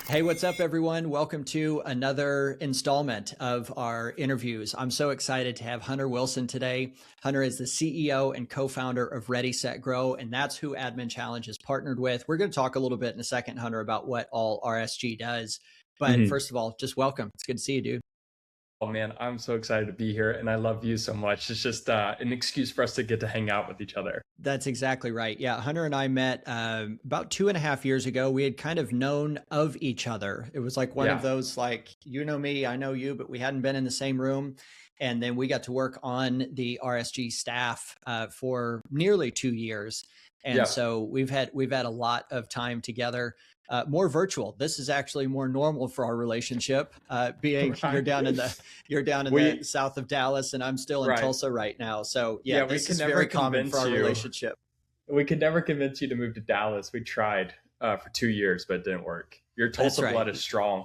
Hey, what's up, everyone? Welcome to another installment of our interviews. I'm so excited to have Hunter Wilson today. Hunter is the CEO and co-founder of Ready, Set, Grow, and that's who Admin Challenge is partnered with. We're going to talk a little bit in a second, Hunter, about what all RSG does. But Mhm. first of all, just welcome. It's good to see you, dude. Oh man, I'm so excited to be here and I love you so much. It's just an excuse for us to get to hang out with each other. That's exactly right. Yeah, Hunter and I met about 2.5 years ago. We had kind of known of each other. It was like one of Yeah. those, like, you know me, I know you, but we hadn't been in the same room. And then we got to work on the RSG staff for nearly 2 years. And Yeah. so we've had a lot of time together. More virtual. This is actually more normal for our relationship. Being Right. you're down in the We south of Dallas, and I'm still in right. Tulsa right now. So yeah, Yeah, we this could is never very common for convince our you. relationship. We could never convince you to move to Dallas. We tried for 2 years, but it didn't work. Your That's Tulsa right. blood is strong.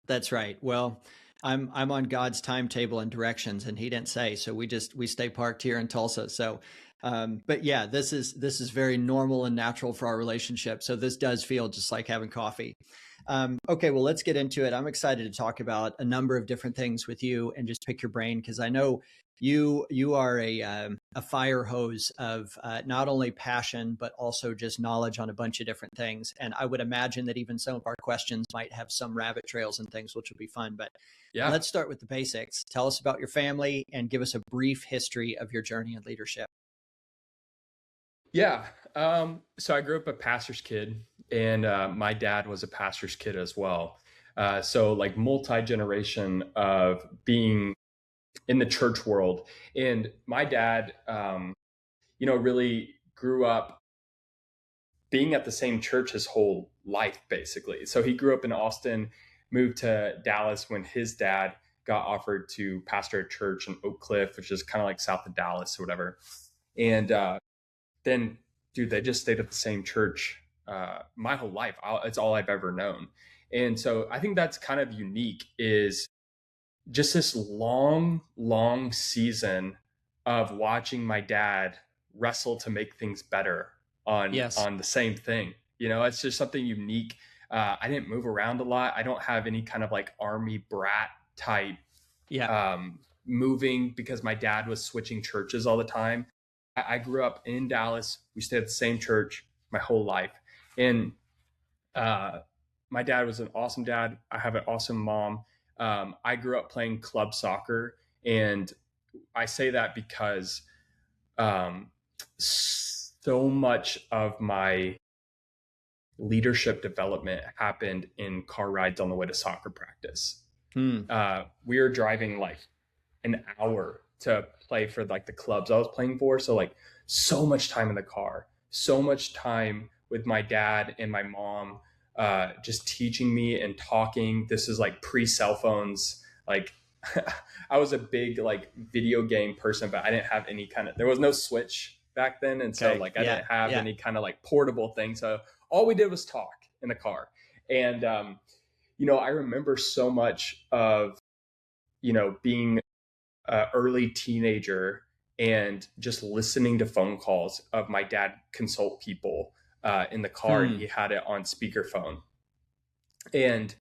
That's right. Well, I'm on God's timetable and directions, and He didn't say, so we stay parked here in Tulsa. So, but yeah, this is very normal and natural for our relationship. So this does feel just like having coffee. Okay, well, let's get into it. I'm excited to talk about a number of different things with you and just pick your brain because I know you are a fire hose of not only passion but also just knowledge on a bunch of different things. And I would imagine that even some of our questions might have some rabbit trails and things, which will be fun. But Yeah. let's start with the basics. Tell us about your family and give us a brief history of your journey in leadership. Yeah. So I grew up a pastor's kid, and my dad was a pastor's kid as well. So like multi-generation of being in the church world. And my dad, really grew up being at the same church his whole life, basically. So he grew up in Austin, moved to Dallas when his dad got offered to pastor a church in Oak Cliff, which is kind of like south of Dallas or whatever. And then, dude, they just stayed at the same church my whole life. It's all I've ever known. And so I think that's kind of unique is just this long, long season of watching my dad wrestle to make things better on Yes. on the same thing. It's just something unique. I didn't move around a lot. I don't have any kind of like army brat type Yeah. moving because my dad was switching churches all the time. I grew up in Dallas. We stayed at the same church my whole life, and uh, my dad was an awesome dad. I have an awesome mom. I grew up playing club soccer, and I say that because um, so much of my leadership development happened in car rides on the way to soccer practice. Hmm. We were driving like an hour to play for like the clubs I was playing for. So like so much time in the car, so much time with my dad and my mom, just teaching me and talking. This is like pre cell phones. Like I was a big like video game person, but I didn't have any kind of, there was no Switch back then. And so Okay. like I Yeah. didn't have Yeah. any kind of like portable thing. So all we did was talk in the car. And, I remember so much of, being early teenager and just listening to phone calls of my dad consult people in the car, and Hmm. he had it on speakerphone. And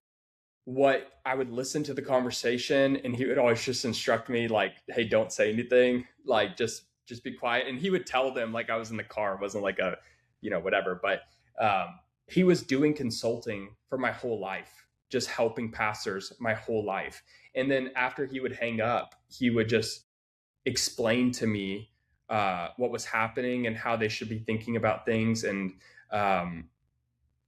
what I would listen to the conversation, and he would always just instruct me like, "Hey, don't say anything. Like, just be quiet." And he would tell them like I was in the car. It wasn't like a, whatever. But he was doing consulting for my whole life, just helping pastors my whole life. And then after he would hang up, he would just explain to me what was happening and how they should be thinking about things, and um,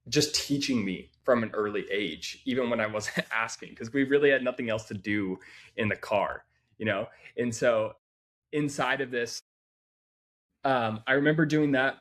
just teaching me from an early age, even when I wasn't asking, because we really had nothing else to do in the car. And so inside of this, I remember doing that.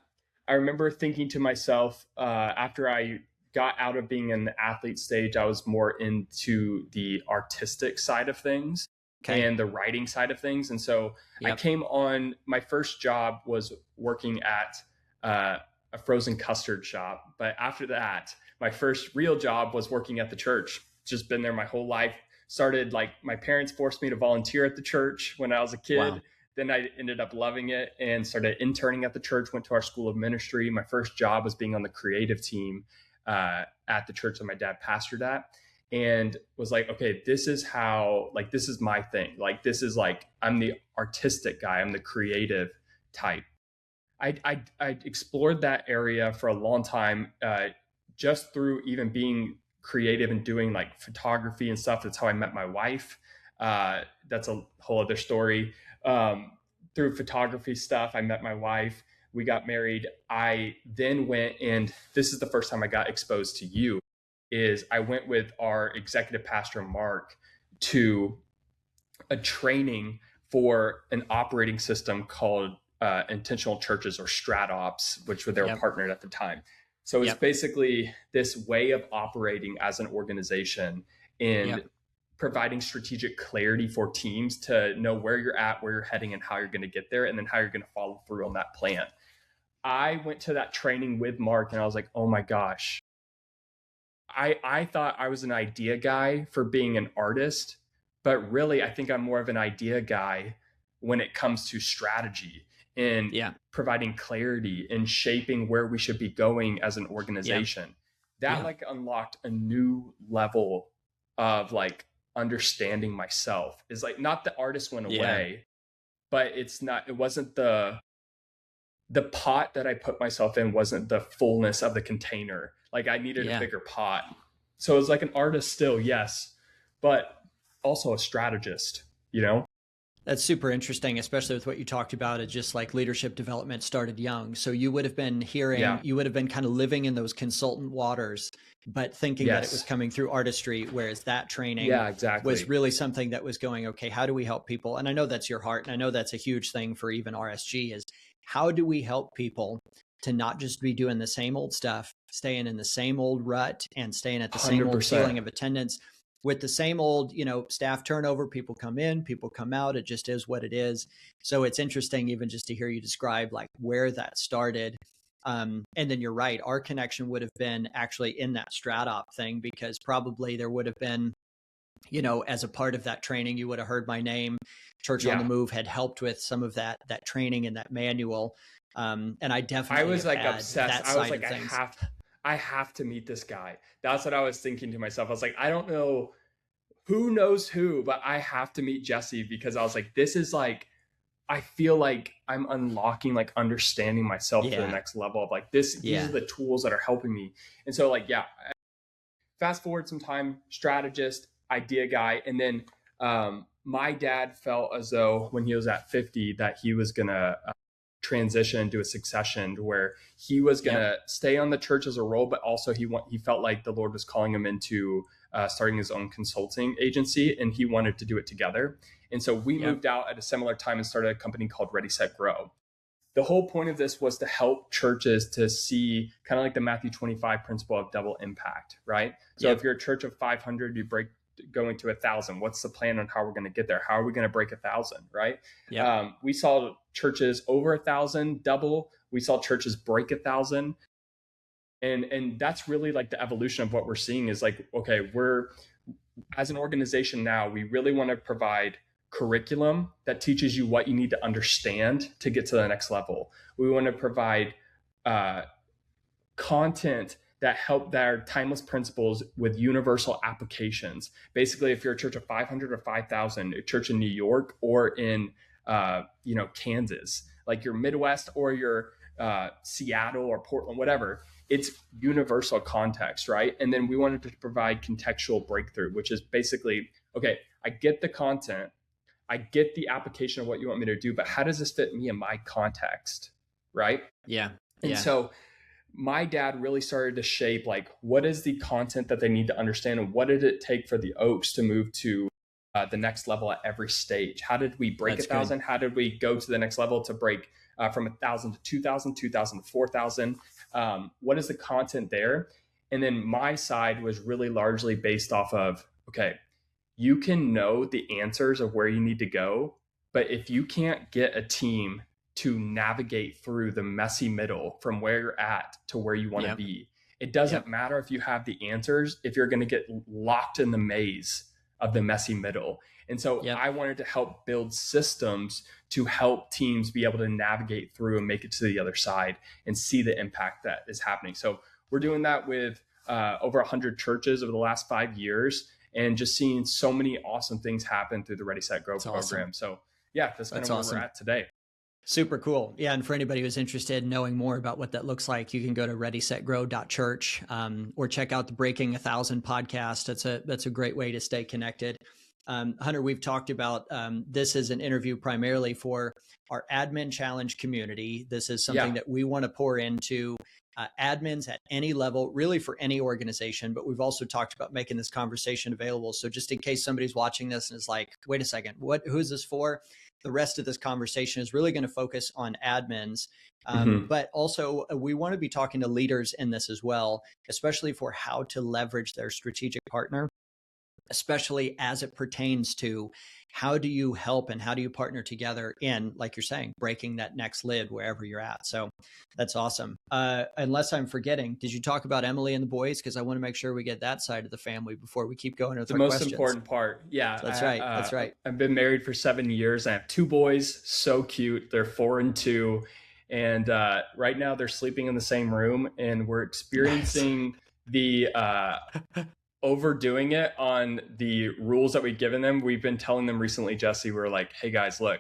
I remember thinking to myself, after I got out of being in the athlete stage, I was more into the artistic side of things Okay. and the writing side of things. And so I Yep. came on, my first job was working at a frozen custard shop. But after that, my first real job was working at the church. Just been there my whole life. Started like my parents forced me to volunteer at the church when I was a Wow. kid. Then I ended up loving it and started interning at the church, went to our school of ministry. My first job was being on the creative team. at the church that my dad pastored at, and was like, okay, this is how, like, this is my thing. Like, this is like, I'm the artistic guy, I'm the creative type. I explored that area for a long time, just through even being creative and doing like photography and stuff. That's how I met my wife. That's a whole other story. Through photography stuff, I met my wife. We got married. I then went, and this is the first time I got exposed to you, is I went with our executive pastor, Mark, to a training for an operating system called Intentional Churches, or StratOps, which were their partnered at the time. So it's basically this way of operating as an organization and providing strategic clarity for teams to know where you're at, where you're heading, and how you're going to get there, and then how you're going to follow through on that plan. I went to that training with Mark, and I was like, oh my gosh, I thought I was an idea guy for being an artist, but really I think I'm more of an idea guy when it comes to strategy and providing clarity and shaping where we should be going as an organization. That like unlocked a new level of like understanding myself. Is like, not the artist went away, but it wasn't the pot that I put myself in wasn't the fullness of the container. Like, I needed a bigger pot. So it was like an artist still, yes, but also a strategist, you know? That's super interesting, especially with what you talked about. It just like leadership development started young. So you would have been hearing, you would have been kind of living in those consultant waters, but thinking that it was coming through artistry, whereas that training was really something that was going, okay, how do we help people? And I know that's your heart. And I know that's a huge thing for even RSG, is how do we help people to not just be doing the same old stuff, staying in the same old rut and staying at the same old ceiling of attendance, with the same old, staff turnover. People come in, people come out. It just is what it is. So it's interesting even just to hear you describe like where that started. And then you're right. Our connection would have been actually in that StratOp thing, because probably there would have been, as a part of that training, you would have heard my name. Church on the Move had helped with some of that training and that manual. And I definitely was like obsessed. I was like, I have to meet this guy. That's what I was thinking to myself. I was like, I don't know who knows who, but I have to meet Jesse, because I was like, this is like, I feel like I'm unlocking, like understanding myself to the next level of like this. These are the tools that are helping me. And so like, fast forward some time, strategist, idea guy. And then my dad felt as though when he was at 50 that he was going to transition to a succession where he was going to stay on the church as a role, but also he felt like the Lord was calling him into starting his own consulting agency, and he wanted to do it together. And so we moved out at a similar time and started a company called Ready, Set, Grow. The whole point of this was to help churches to see kind of like the Matthew 25 principle of double impact, right? So if you're a church of 500, you going to 1,000. What's the plan on how we're going to get there? How are we going to break 1,000, right? We saw churches over 1,000 double. We saw churches break 1,000. And that's really like the evolution of what we're seeing is like, okay, we're as an organization now, we really want to provide curriculum that teaches you what you need to understand to get to the next level. We want to provide content that are timeless principles with universal applications. Basically, if you're a church of 500 or 5,000, a church in New York or in Kansas, like your Midwest or your Seattle or Portland, whatever, it's universal context, right? And then we wanted to provide contextual breakthrough, which is basically, okay, I get the content, I get the application of what you want me to do, but how does this fit me in my context, right? And so my dad really started to shape like, what is the content that they need to understand, and what did it take for the Oaks to move to the next level at every stage? How did we break 1,000? How did we go to the next level to break from 1,000 to 2,000, 2,000 to 4,000? What is the content there? And then my side was really largely based off of, okay, you can know the answers of where you need to go, but if you can't get a team to navigate through the messy middle from where you're at to where you want to be, it doesn't matter if you have the answers, if you're going to get locked in the maze of the messy middle. And so I wanted to help build systems to help teams be able to navigate through and make it to the other side and see the impact that is happening. So we're doing that with over 100 churches over the last 5 years, and just seeing so many awesome things happen through the Ready, Set, Grow program. Awesome. So yeah, that's kind of where we're at today. Super cool. Yeah. And for anybody who's interested in knowing more about what that looks like, you can go to readysetgrow.church, or check out the Breaking 1,000 podcast. That's a great way to stay connected. Hunter, we've talked about this is an interview primarily for our admin challenge community. This is something that we want to pour into admins at any level, really for any organization. But we've also talked about making this conversation available. So just in case somebody's watching this and is like, wait a second, who is this for? The rest of this conversation is really going to focus on admins. But also we want to be talking to leaders in this as well, especially for how to leverage their strategic partner, especially as it pertains to how do you help and how do you partner together in, like you're saying, breaking that next lid wherever you're at. So that's awesome. Unless I'm forgetting, did you talk about Emily and the boys? Because I want to make sure we get that side of the family before we keep going with the most important part. Yeah, that's right. That's right. I've been married for 7 years. I have 2 boys, so cute. They're 4 and 2. And right now they're sleeping in the same room, and we're experiencing the overdoing it on the rules that we've given them. We've been telling them recently, Jesse, we're like, hey guys, look,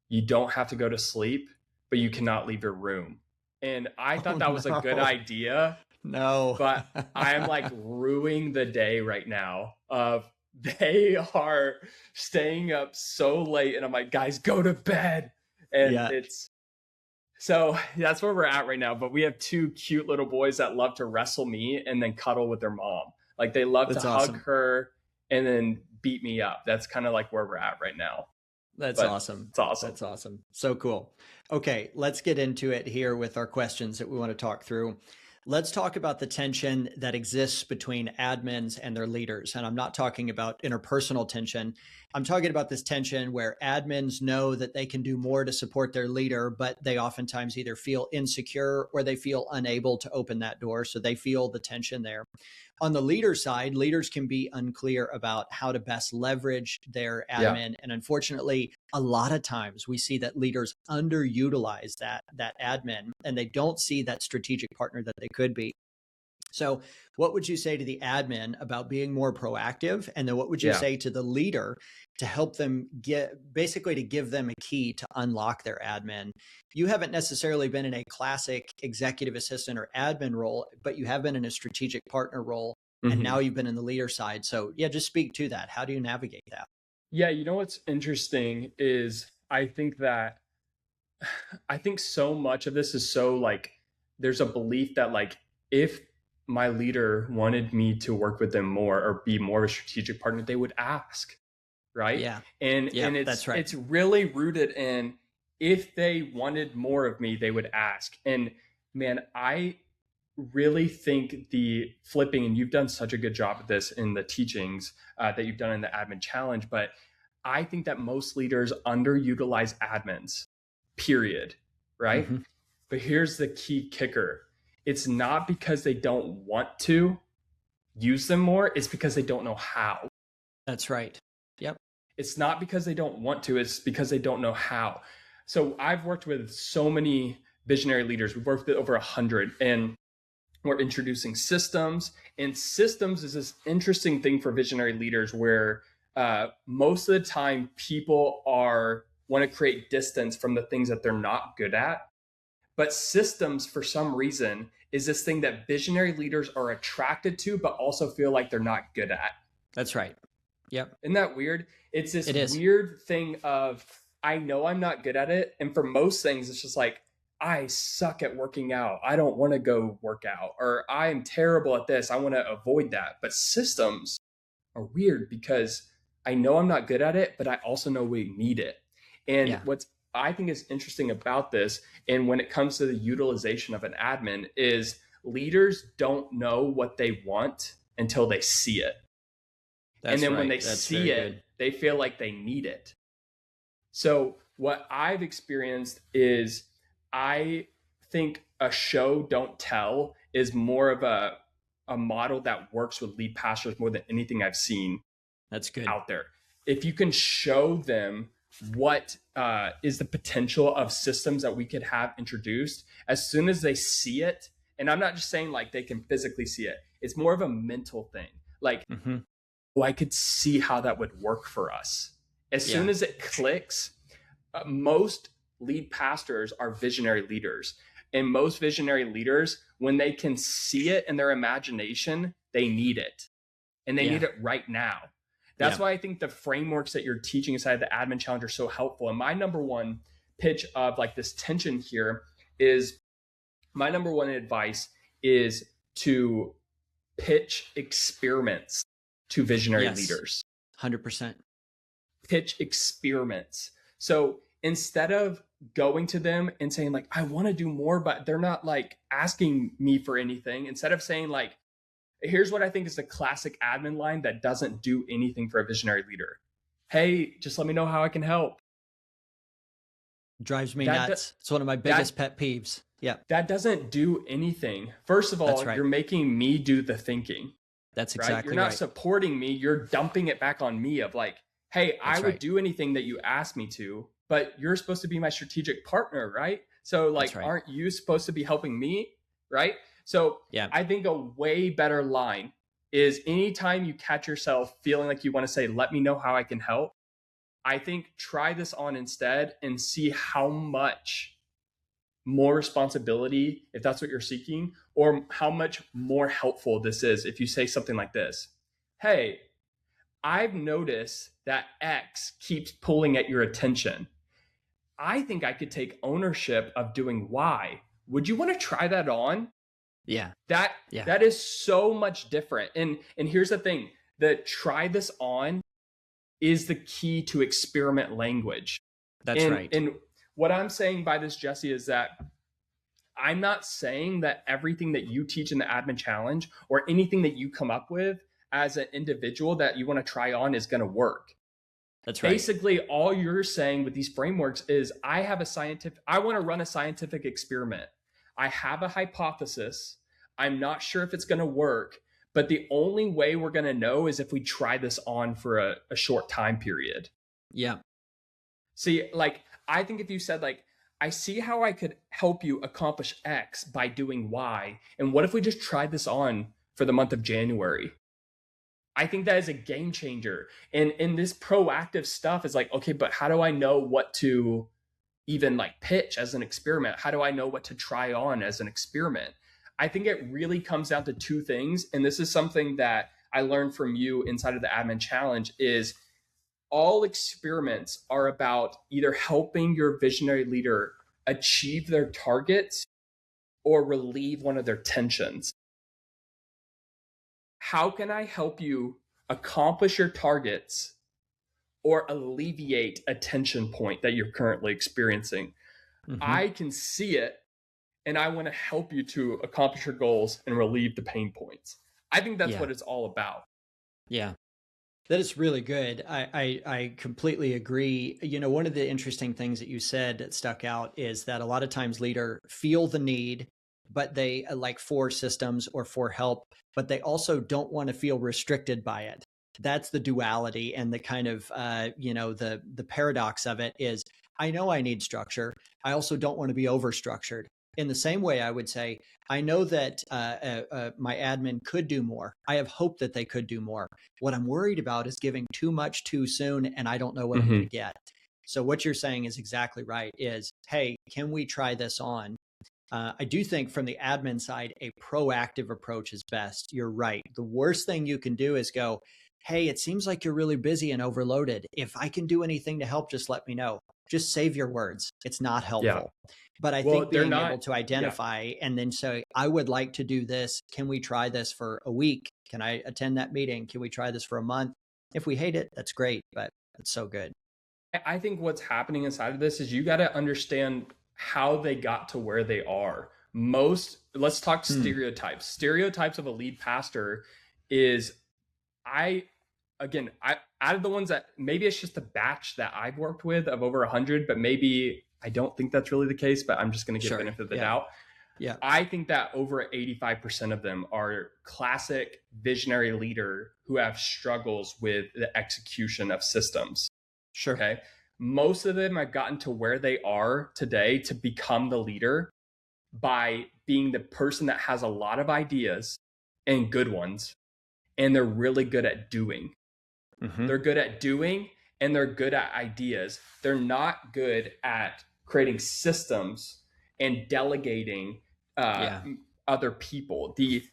you don't have to go to sleep, but you cannot leave your room. And I thought that was a good idea. No. But I'm like ruining the day right now of they are staying up so late, and I'm like, guys, go to bed. And it's so that's where we're at right now. But we have 2 cute little boys that love to wrestle me and then cuddle with their mom. Like they love to hug her and then beat me up. That's kind of like where we're at right now. That's awesome. It's awesome. That's awesome. So cool. Okay, let's get into it here with our questions that we want to talk through. Let's talk about the tension that exists between admins and their leaders. And I'm not talking about interpersonal tension. I'm talking about this tension where admins know that they can do more to support their leader, but they oftentimes either feel insecure or they feel unable to open that door. So they feel the tension there. On the leader side, leaders can be unclear about how to best leverage their admin. And unfortunately, a lot of times we see that leaders underutilize that admin, and they don't see that strategic partner that they could be. So what would you say to the admin about being more proactive? And then what would you say to the leader to help them to give them a key to unlock their admin? You haven't necessarily been in a classic executive assistant or admin role, but you have been in a strategic partner role. And now you've been in the leader side. So just speak to that. How do you navigate that? Yeah. You know, what's interesting is I think so much of this is so like, there's a belief that like, if my leader wanted me to work with them more or be more of a strategic partner, they would ask. Right. Yeah. And that's right. It's really rooted in, if they wanted more of me, they would ask. And man, I really think the flipping, and you've done such a good job of this in the teachings that you've done in the admin challenge, but I think that most leaders underutilize admins, period. Right. But here's the key kicker. It's not because they don't want to use them more. It's because they don't know how. That's right. Yep. It's not because they don't want to. It's because they don't know how. So I've worked with so many visionary leaders. We've worked with over 100, and we're introducing systems. And systems is this interesting thing for visionary leaders where most of the time people want to create distance from the things that they're not good at. But systems, for some reason, is this thing that visionary leaders are attracted to, but also feel like they're not good at. That's right. Yep. Isn't that weird? It's this weird thing of, I know I'm not good at it. And for most things, it's just like, I suck at working out. I don't want to go work out. Or I am terrible at this. I want to avoid that. But systems are weird because I know I'm not good at it, but I also know we need it. And what's I think is interesting about this, and when it comes to the utilization of an admin, is leaders don't know what they want until they see it. And then when they see it, they feel like they need it. So what I've experienced is, I think a show don't tell is more of a model that works with lead pastors more than anything I've seen. That's good out there. If you can show them what is the potential of systems that we could have introduced, as soon as they see it, and I'm not just saying like they can physically see it. It's more of a mental thing. Like, Mm-hmm. oh, I could see how that would work for us. As soon Yeah. as it clicks, most lead pastors are visionary leaders. And most visionary leaders, when they can see it in their imagination, they need it. And they Yeah. need it right now. That's Yeah. why I think the frameworks that you're teaching inside the admin challenge are so helpful. And my number one pitch of like this tension here is my number one advice is to pitch experiments to visionary Yes. leaders. 100%. Pitch experiments. So instead of going to them and saying like, I want to do more, but they're not like asking me for anything, instead of saying like, here's what I think is the classic admin line that doesn't do anything for a visionary leader. Hey, just let me know how I can help. Drives me That nuts. It's one of my biggest pet peeves. Yeah. that doesn't do anything. First of all, That's right. you're making me do the thinking. That's Right? exactly You're not right. supporting me. You're dumping it back on me of like, hey, I That's would right. do anything that you asked me to, but you're supposed to be my strategic partner, right? So like, That's right. aren't you supposed to be helping me? Right? So Yeah. I think a way better line is anytime you catch yourself feeling like you want to say, let me know how I can help, I think try this on instead and see how much more responsibility, if that's what you're seeking, or how much more helpful this is if you say something like this. Hey, I've noticed that X keeps pulling at your attention. I think I could take ownership of doing Y. Would you want to try that on? Yeah. That Yeah. that is so much different. And here's the thing, the try this on is the key to experiment language. That's right. And what I'm saying by this, Jesse, is that I'm not saying that everything that you teach in the admin challenge or anything that you come up with as an individual that you want to try on is going to work. That's right. Basically, all you're saying with these frameworks is I want to run a scientific experiment. I have a hypothesis. I'm not sure if it's going to work, but the only way we're going to know is if we try this on for a short time period. Yeah. See, like, I think if you said like, I see how I could help you accomplish X by doing Y. And what if we just tried this on for the month of January? I think that is a game changer. And this proactive stuff is like, okay, but how do I know what to even like pitch as an experiment? How do I know what to try on as an experiment? I think it really comes down to two things. And this is something that I learned from you inside of the admin challenge is all experiments are about either helping your visionary leader achieve their targets or relieve one of their tensions. How can I help you accomplish your targets or alleviate a tension point that you're currently experiencing? Mm-hmm. I can see it and I want to help you to accomplish your goals and relieve the pain points. I think that's what it's all about. Yeah. That is really good. I completely agree. You know, one of the interesting things that you said that stuck out is that a lot of times leaders feel the need, but they like for systems or for help, but they also don't want to feel restricted by it. That's the duality and the kind of, the paradox of it is, I know I need structure. I also don't want to be over structured. In the same way, I would say, I know that my admin could do more. I have hope that they could do more. What I'm worried about is giving too much too soon, and I don't know what I'm going to get. So what you're saying is exactly right, is, hey, can we try this on? I do think from the admin side, a proactive approach is best. You're right. The worst thing you can do is go, hey, it seems like you're really busy and overloaded. If I can do anything to help, just let me know. Just save your words. It's not helpful. Yeah. But I think being able to identify and then say, I would like to do this. Can we try this for a week? Can I attend that meeting? Can we try this for a month? If we hate it, that's great, but it's so good. I think what's happening inside of this is you got to understand how they got to where they are. Let's talk stereotypes. Stereotypes of a lead pastor is out of the ones that maybe it's just a batch that I've worked with of over 100, but maybe I don't think that's really the case, but I'm just going to give benefit of the doubt. Yeah. I think that over 85% of them are classic visionary leader who have struggles with the execution of systems. Sure. Okay. Most of them have gotten to where they are today to become the leader by being the person that has a lot of ideas and good ones, and they're really good at doing. Mm-hmm. They're good at doing and they're good at ideas. They're not good at creating systems and delegating uh, Yeah. other people. The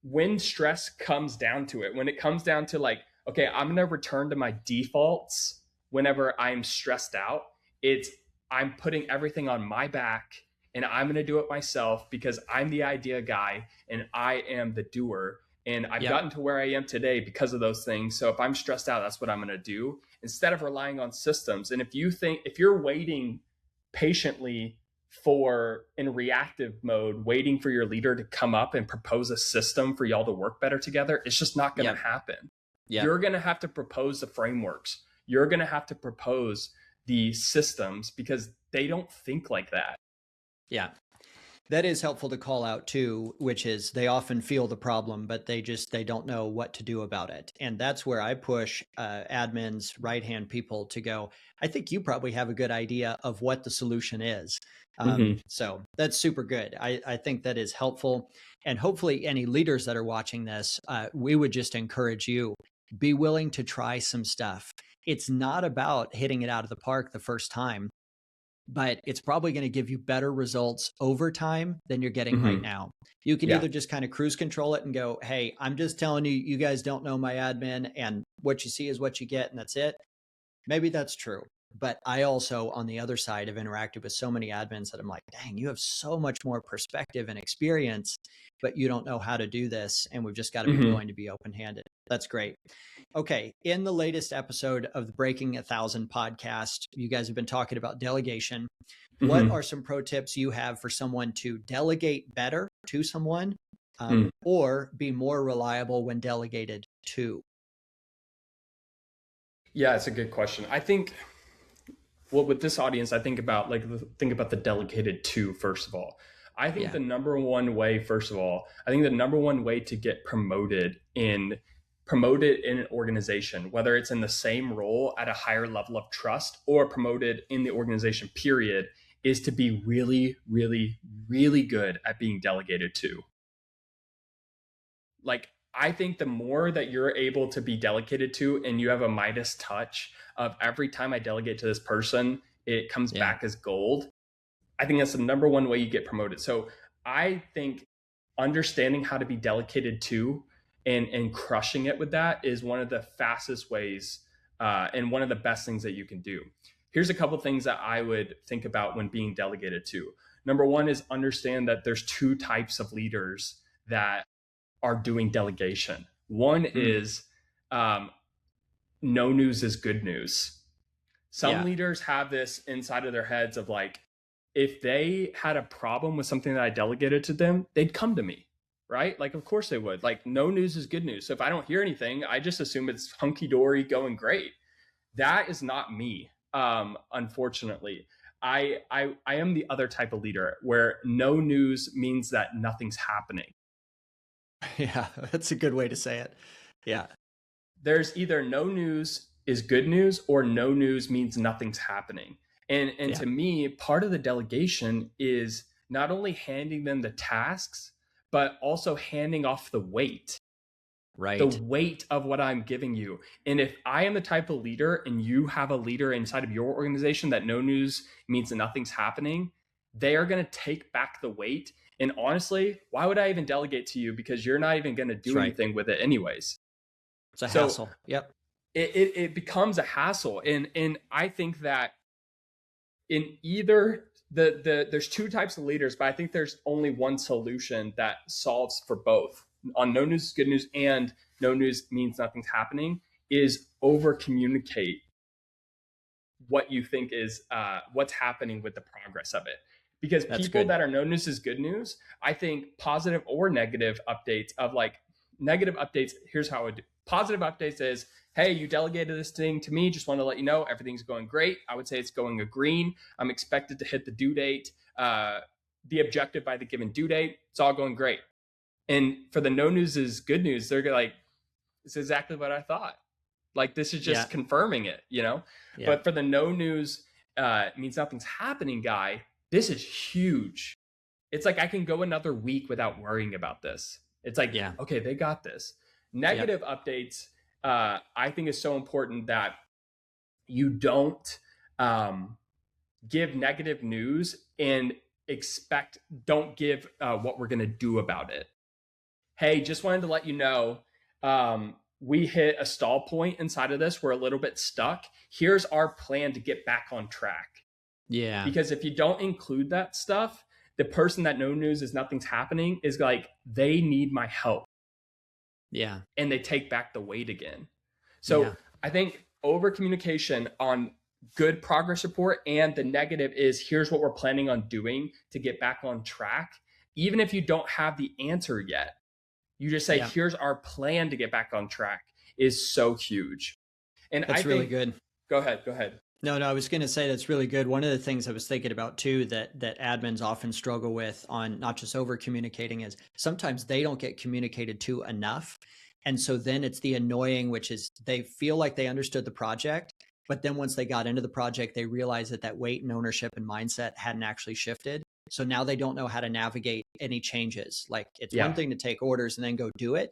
when stress comes down to it, when it comes down to like, okay, I'm going to return to my defaults whenever I'm stressed out, it's I'm putting everything on my back and I'm going to do it myself because I'm the idea guy and I am the doer. And I've Yep. gotten to where I am today because of those things. So if I'm stressed out, that's what I'm going to do instead of relying on systems. And if you're waiting patiently for in reactive mode, waiting for your leader to come up and propose a system for y'all to work better together, it's just not going to Yep. happen. Yep. You're going to have to propose the frameworks. You're going to have to propose the systems because they don't think like that. Yeah. That is helpful to call out too, which is they often feel the problem, but they don't know what to do about it. And that's where I push admins, right-hand people to go, I think you probably have a good idea of what the solution is. Mm-hmm. So that's super good. I think that is helpful. And hopefully any leaders that are watching this, we would just encourage you, be willing to try some stuff. It's not about hitting it out of the park the first time, but it's probably going to give you better results over time than you're getting right Mm-hmm. now. You can Yeah. either just kind of cruise control it and go, hey, I'm just telling you, you guys don't know my admin and what you see is what you get and that's it. Maybe that's true. But I also, on the other side, have interacted with so many admins that I'm like, dang, you have so much more perspective and experience, but you don't know how to do this. And we've just got to be Mm-hmm. willing to be open-handed. That's great. Okay. In the latest episode of the Breaking 1,000 podcast, you guys have been talking about delegation. What Mm-hmm. are some pro tips you have for someone to delegate better to someone Mm. or be more reliable when delegated to? Yeah, it's a good question. I think well with this audience, I think about the delegated to first of all. I think Yeah. the number one way, first of all, I think the number one way to get promoted in an organization, whether it's in the same role at a higher level of trust or promoted in the organization, period, is to be really, really, really good at being delegated to. Like, I think the more that you're able to be delegated to and you have a Midas touch of every time I delegate to this person, it comes Yeah. back as gold. I think that's the number one way you get promoted. So I think understanding how to be delegated to and crushing it with that is one of the fastest ways and one of the best things that you can do. Here's a couple things that I would think about when being delegated to. Number one is understand that there's two types of leaders that are doing delegation. One is um, no news is good news. Some Yeah. leaders have this inside of their heads of like, if they had a problem with something that I delegated to them, they'd come to me, right? Like, of course they would. Like, no news is good news. So if I don't hear anything, I just assume it's hunky dory going great. That is not me. Unfortunately, I am the other type of leader where no news means that nothing's happening. Yeah. That's a good way to say it. Yeah. There's either no news is good news or no news means nothing's happening. And Yeah. to me, part of the delegation is not only handing them the tasks, but also handing off the weight Right. of what I'm giving you. And if I am the type of leader and you have a leader inside of your organization that no news means that nothing's happening, they are going to take back the weight. And honestly, why would I even delegate to you? Because you're not even going to do anything with it anyways. It's a So hassle. Yep. it becomes a hassle. And I think that in either there's two types of leaders, but I think there's only one solution that solves for both. On no news is good news and no news means nothing's happening is over communicate what you think is what's happening with the progress of it. Because That's people good. that are no news is good news, I think positive or negative updates of like negative updates. Here's how I would do. Positive updates is, hey, you delegated this thing to me. Just want to let you know everything's going great. I would say it's going a green. I'm expected to hit the due date, the objective by the given due date. It's all going great. And for the no news is good news, they're like, it's exactly what I thought. Like, this is just confirming it, you know? Yeah. But for the no news means nothing's happening guy, this is huge. It's like I can go another week without worrying about this. It's like, Yeah. okay, they got this. Yep. Negative updates, I think is so important that you don't give negative news and don't give what we're going to do about it. Hey, just wanted to let you know, we hit a stall point inside of this. We're a little bit stuck. Here's our plan to get back on track. Yeah. Because if you don't include that stuff, the person that no news is nothing's happening is like, they need my help. Yeah. And they take back the weight again. So Yeah. I think over communication on good progress report, and the negative is here's what we're planning on doing to get back on track. Even if you don't have the answer yet, you just say, Yeah. here's our plan to get back on track, is so huge. And That's I think, really good. Go ahead. No, I was going to say that's really good. One of the things I was thinking about too that admins often struggle with on not just over communicating is sometimes they don't get communicated to enough. And so then it's the annoying, which is they feel like they understood the project, but then once they got into the project, they realize that weight and ownership and mindset hadn't actually shifted. So now they don't know how to navigate any changes. Like it's one thing to take orders and then go do it.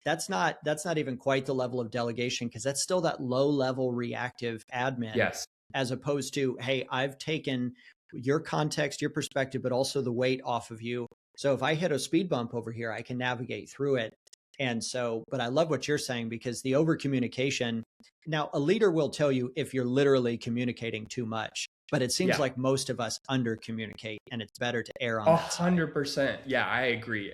That's not even quite the level of delegation, because that's still that low level reactive admin. Yes. As opposed to, hey, I've taken your context, your perspective, but also the weight off of you. So if I hit a speed bump over here, I can navigate through it. And so, but I love what you're saying, because the over communication, now a leader will tell you if you're literally communicating too much, but it seems like most of us under communicate, and it's better to err on that side. 100%. Yeah, I agree.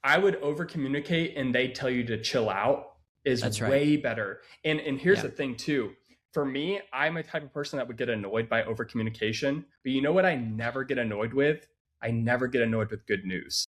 I would over communicate and they tell you to chill out is way better. And here's the thing too. For me, I'm a type of person that would get annoyed by over communication, but you know what I never get annoyed with? I never get annoyed with good news.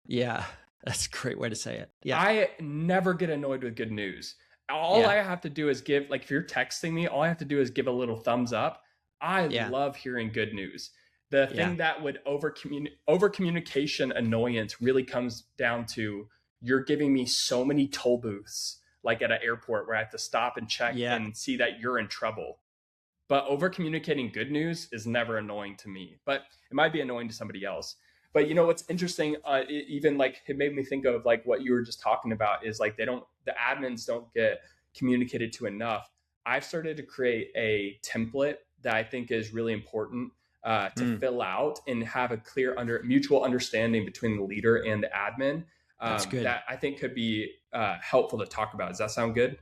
Yeah, that's a great way to say it. Yeah. I never get annoyed with good news. All I have to do is give, like if you're texting me, all I have to do is give a little thumbs up. I love hearing good news. The thing that would over communication annoyance really comes down to, you're giving me so many toll booths, like at an airport where I have to stop and check and see that you're in trouble. But over communicating good news is never annoying to me, but it might be annoying to somebody else. But you know what's interesting, even like it made me think of like what you were just talking about, is like the admins don't get communicated to enough. I've started to create a template that I think is really important to fill out and have a clear mutual understanding between the leader and the admin. That's good. That I think could be helpful to talk about. Does that sound good?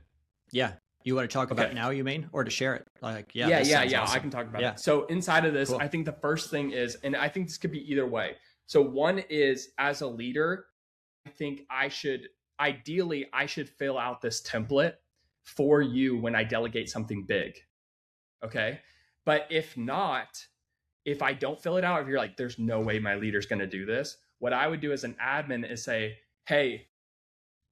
Yeah. You want to talk about it now, you mean, or to share it? Like, yeah. Awesome. I can talk about it. So inside of this, I think the first thing is, and I think this could be either way. So one is, as a leader, I think I should fill out this template for you when I delegate something big. Okay. But if not, if I don't fill it out, if you're like, there's no way my leader's going to do this, what I would do as an admin is say, hey,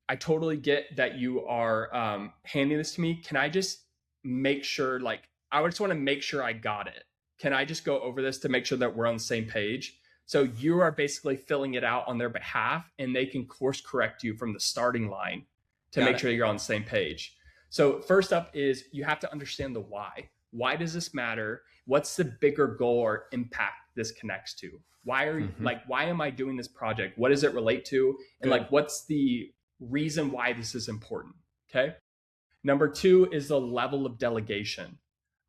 I totally get that you are handing this to me. Can I just make sure, like, I just want to make sure I got it. Can I just go over this to make sure that we're on the same page? So you are basically filling it out on their behalf, and they can course correct you from the starting line to make sure you're on the same page. So first up is you have to understand the why. Why does this matter? What's the bigger goal or impact this connects to? Why am I doing this project? What does it relate to? And like, what's the reason why this is important? Okay. Number two is the level of delegation.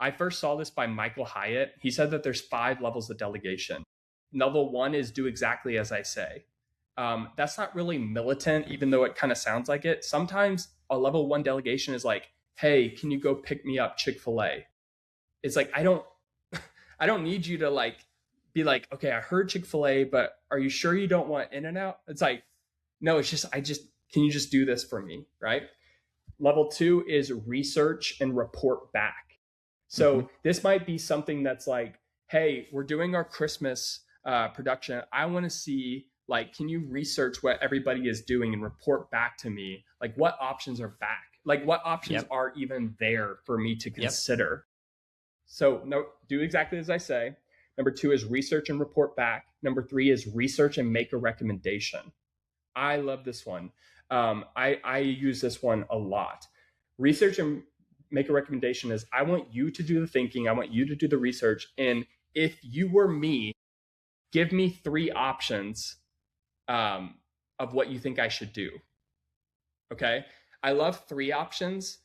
I first saw this by Michael Hyatt. He said that there's 5 levels of delegation. Level 1 is do exactly as I say. That's not really militant, even though it kind of sounds like it. Sometimes a level 1 delegation is like, hey, can you go pick me up Chick-fil-A? It's like, I don't need you to like be like, okay, I heard Chick-fil-A, but are you sure you don't want In-N-Out? It's like, no, it's just, can you just do this for me? Right. Level 2 is research and report back. So this might be something that's like, hey, we're doing our Christmas production. I want to see, like, can you research what everybody is doing and report back to me? Like, what options are back? Like, what options are even there for me to consider? So no, do exactly as I say. Number 2 is research and report back. Number 3 is research and make a recommendation. I love this one. I use this one a lot. Research and make a recommendation is, I want you to do the thinking. I want you to do the research. And if you were me, give me 3 options of of what you think I should do. Okay. I love three options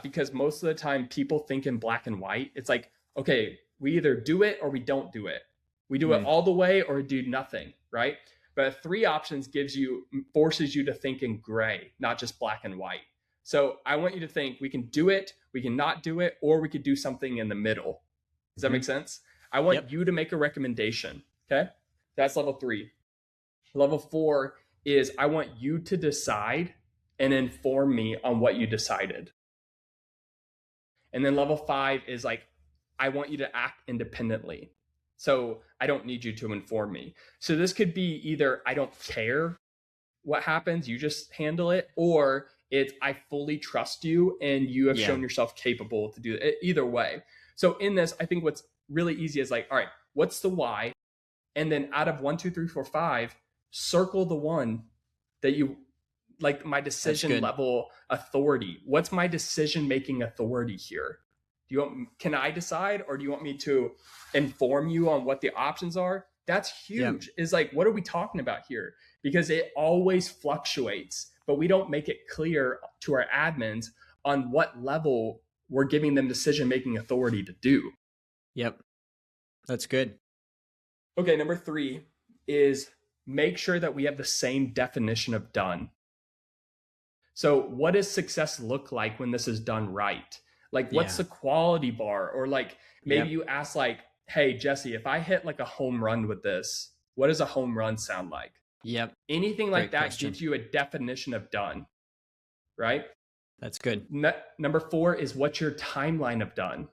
because most of the time people think in black and white. It's like, okay, we either do it or we don't do it. We do it Mm. all the way or do nothing, right? But three options forces you to think in gray, not just black and white. So I want you to think we can do it, we can not do it, or we could do something in the middle. Does that make sense? I want Yep. you to make a recommendation. Okay. That's level 3. Level 4 is I want you to decide and inform me on what you decided. And then level 5 is like, I want you to act independently. So I don't need you to inform me. So this could be either I don't care what happens, you just handle it, or it's I fully trust you and you have shown yourself capable to do it. Either way. So in this, I think what's really easy is like, all right, what's the why? And then out of 1, 2, 3, 4, 5, circle the one that you like my decision level authority. What's my decision making authority here? Can I decide, or do you want me to inform you on what the options are? That's huge. Is like, what are we talking about here? Because it always fluctuates, but we don't make it clear to our admins on what level we're giving them decision making authority to do. Yep. That's good. Okay, number 3 is make sure that we have the same definition of done. So what does success look like when this is done right? Like, what's the quality bar? Or like, maybe you ask like, hey, Jesse, if I hit like a home run with this, what does a home run sound like? Yep. Anything like that gives you a definition of done, right? That's good. Number 4 is what's your timeline of done?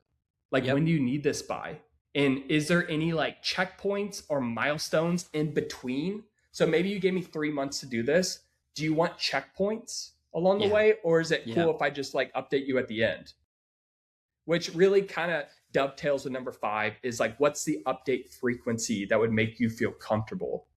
Like, when do you need this by? And is there any like checkpoints or milestones in between? So maybe you gave me 3 months to do this. Do you want checkpoints along the way? Or is it cool if I just like update you at the end? Which really kind of dovetails with number 5 is like, what's the update frequency that would make you feel comfortable?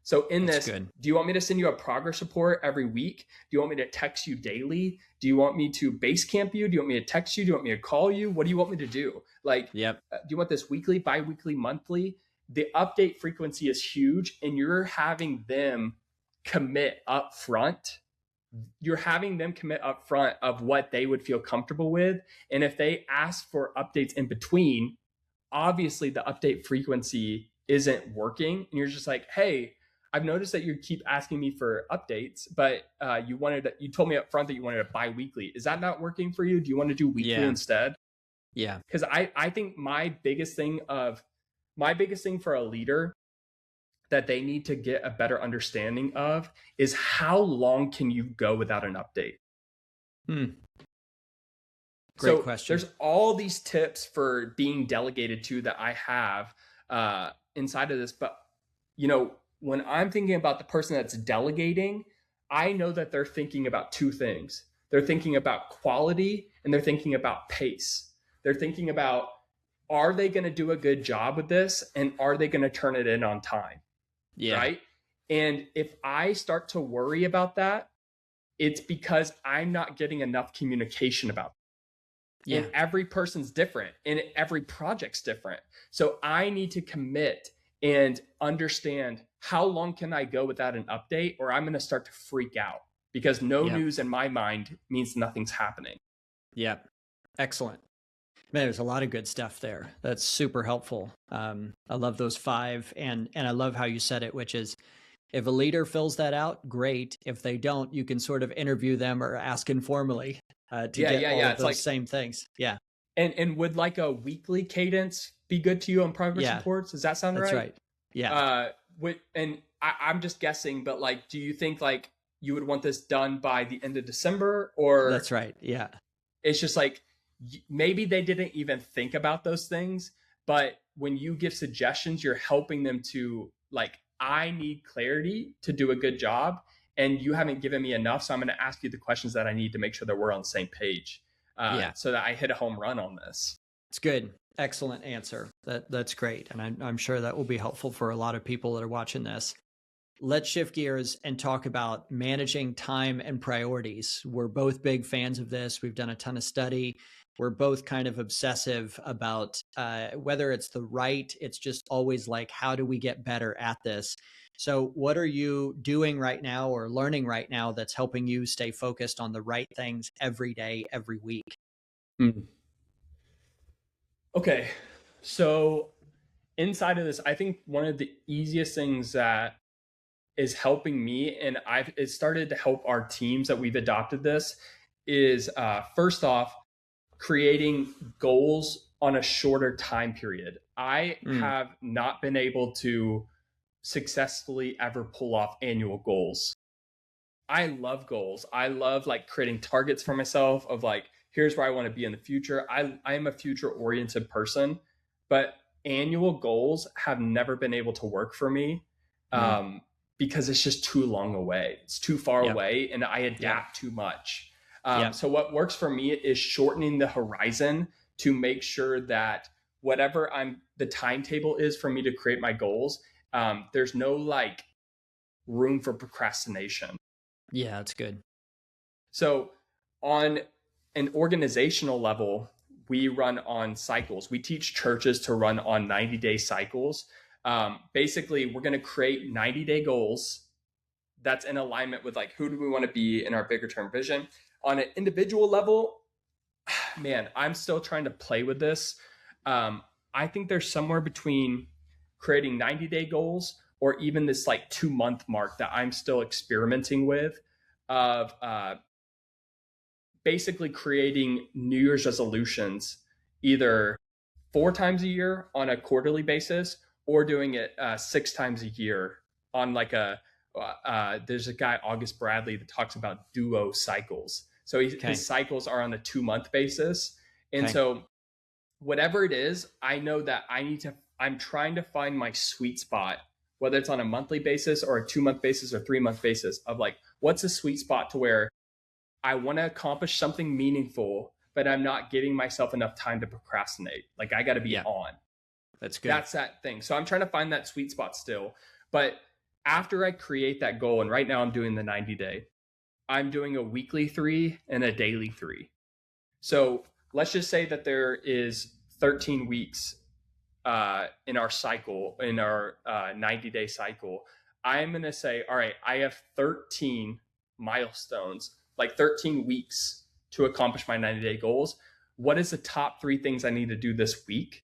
So in this, do you want me to send you a progress report every week? Do you want me to text you daily? Do you want me to base camp you? Do you want me to text you? Do you want me to call you? What do you want me to do? Like, do you want this weekly, bi-weekly, monthly? The update frequency is huge, and you're having them commit up front. You're having them commit up front of what they would feel comfortable with. And if they ask for updates in between, obviously the update frequency isn't working. And you're just like, hey, I've noticed that you keep asking me for updates, but you told me up front that you wanted a bi-weekly. Is that not working for you? Do you want to do weekly instead? Yeah. Because I think my biggest thing for a leader that they need to get a better understanding of is how long can you go without an update? Great question. There's all these tips for being delegated to that I have inside of this, but when I'm thinking about the person that's delegating, I know that they're thinking about 2 things. They're thinking about quality and they're thinking about pace. They're thinking about, are they going to do a good job with this? And are they going to turn it in on time? Yeah. Right. And if I start to worry about that, it's because I'm not getting enough communication about it. Yeah. And every person's different and every project's different. So I need to commit and understand how long can I go without an update, or I'm going to start to freak out because no news in my mind means nothing's happening. Yeah. Excellent. Man, there's a lot of good stuff there. That's super helpful. I love those 5. And I love how you said it, which is if a leader fills that out, great. If they don't, you can sort of interview them or ask informally to get all of those same things. Yeah. And would like a weekly cadence be good to you on progress reports? Does that sound right? That's right. Yeah. And I'm just guessing, but like, do you think like you would want this done by the end of December? Or that's right. Yeah. It's just like, maybe they didn't even think about those things, but when you give suggestions, you're helping them to like, I need clarity to do a good job, and you haven't given me enough. So I'm going to ask you the questions that I need to make sure that we're on the same page. So that I hit a home run on this. It's good. Excellent answer. That's great. And I'm sure that will be helpful for a lot of people that are watching this. Let's shift gears and talk about managing time and priorities. We're both big fans of this. We've done a ton of study. We're both kind of obsessive about whether it's the right, it's just always like, how do we get better at this? So, what are you doing right now or learning right now that's helping you stay focused on the right things every day, every week? Mm. Okay. So inside of this, I think one of the easiest things that is helping me, and it started to help our teams that we've adopted this, is first off, creating goals on a shorter time period. I Mm, have not been able to successfully ever pull off annual goals. I love goals. I love like creating targets for myself of like, here's where I want to be in the future. I am a future oriented person, but annual goals have never been able to work for me, mm, um, because it's just too long away. It's too far yep, away and I yep, adapt too much. yep. So what works for me is shortening the horizon to make sure that whatever the timetable is for me to create my goals, there's no like room for procrastination. Yeah, that's good. So, on an organizational level, we run on cycles. We teach churches to run on 90-day cycles. Basically, we're going to create 90-day goals that's in alignment with like who do we want to be in our bigger term vision. On an individual level, man, I'm still trying to play with this. Um, I think there's somewhere between creating 90-day goals or even this like 2 month mark that I'm still experimenting with of basically creating New Year's resolutions either 4 times a year on a quarterly basis or doing it 6 times a year on like there's a guy, August Bradley, that talks about duo cycles. So Okay, his cycles are on a 2 month basis. And okay, so whatever it is, I know that I'm trying to find my sweet spot, whether it's on a monthly basis or a 2 month basis or 3 month basis of like, what's a sweet spot to where I want to accomplish something meaningful, but I'm not giving myself enough time to procrastinate. Like I got to be yeah, on. that's good. That's that thing. So I'm trying to find that sweet spot still. But after I create that goal, and right now I'm doing the 90-day, I'm doing a weekly 3 and a daily 3. So let's just say that there is 13 weeks in our cycle, in our 90-day cycle. I'm going to say, all right, I have 13 milestones, like 13 weeks to accomplish my 90-day goals. What is the top 3 things I need to do this week?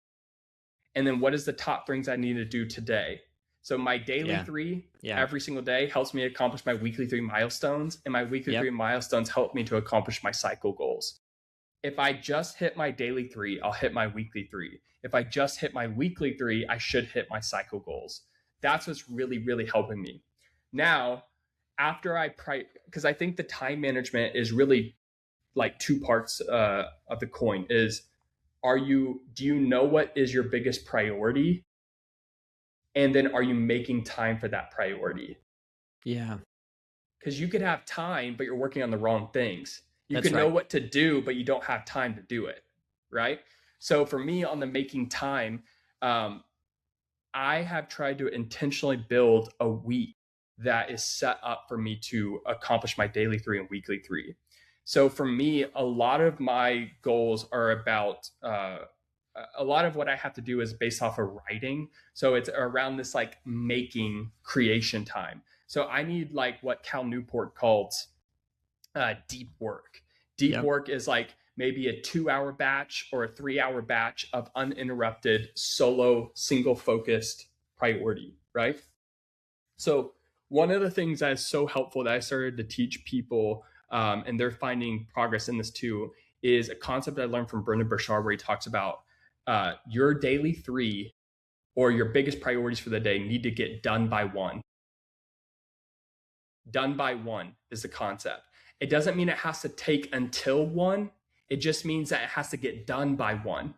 And then what is the top things I need to do today? So my daily Yeah, 3 yeah, every single day helps me accomplish my weekly 3 milestones, and my weekly 3 yep, milestones help me to accomplish my cycle goals. If I just hit my daily 3, I'll hit my weekly 3. If I just hit my weekly 3, I should hit my cycle goals. That's what's really, really helping me. Now, after because I think the time management is really like 2 parts of the coin. Is do you know what is your biggest priority? And then are you making time for that priority? yeah, Because you could have time, but you're working on the wrong things. You that's could know right. what to do, but you don't have time to do it. Right. So for me, on the making time, um, I have tried to intentionally build a week that is set up for me to accomplish my daily 3 and weekly 3. So for me, a lot of my goals are about a lot of what I have to do is based off of writing. So it's around this like making creation time. So I need like what Cal Newport called deep work. Deep Yep, work is like maybe a 2 hour batch or a 3 hour batch of uninterrupted, solo, single focused priority, right? So, one of the things that is so helpful that I started to teach people, and they're finding progress in this too, is a concept I learned from Brendan Burchard where he talks about your daily 3 or your biggest priorities for the day need to get done by 1. Done by 1 is the concept. It doesn't mean it has to take until 1. It just means that it has to get done by 1.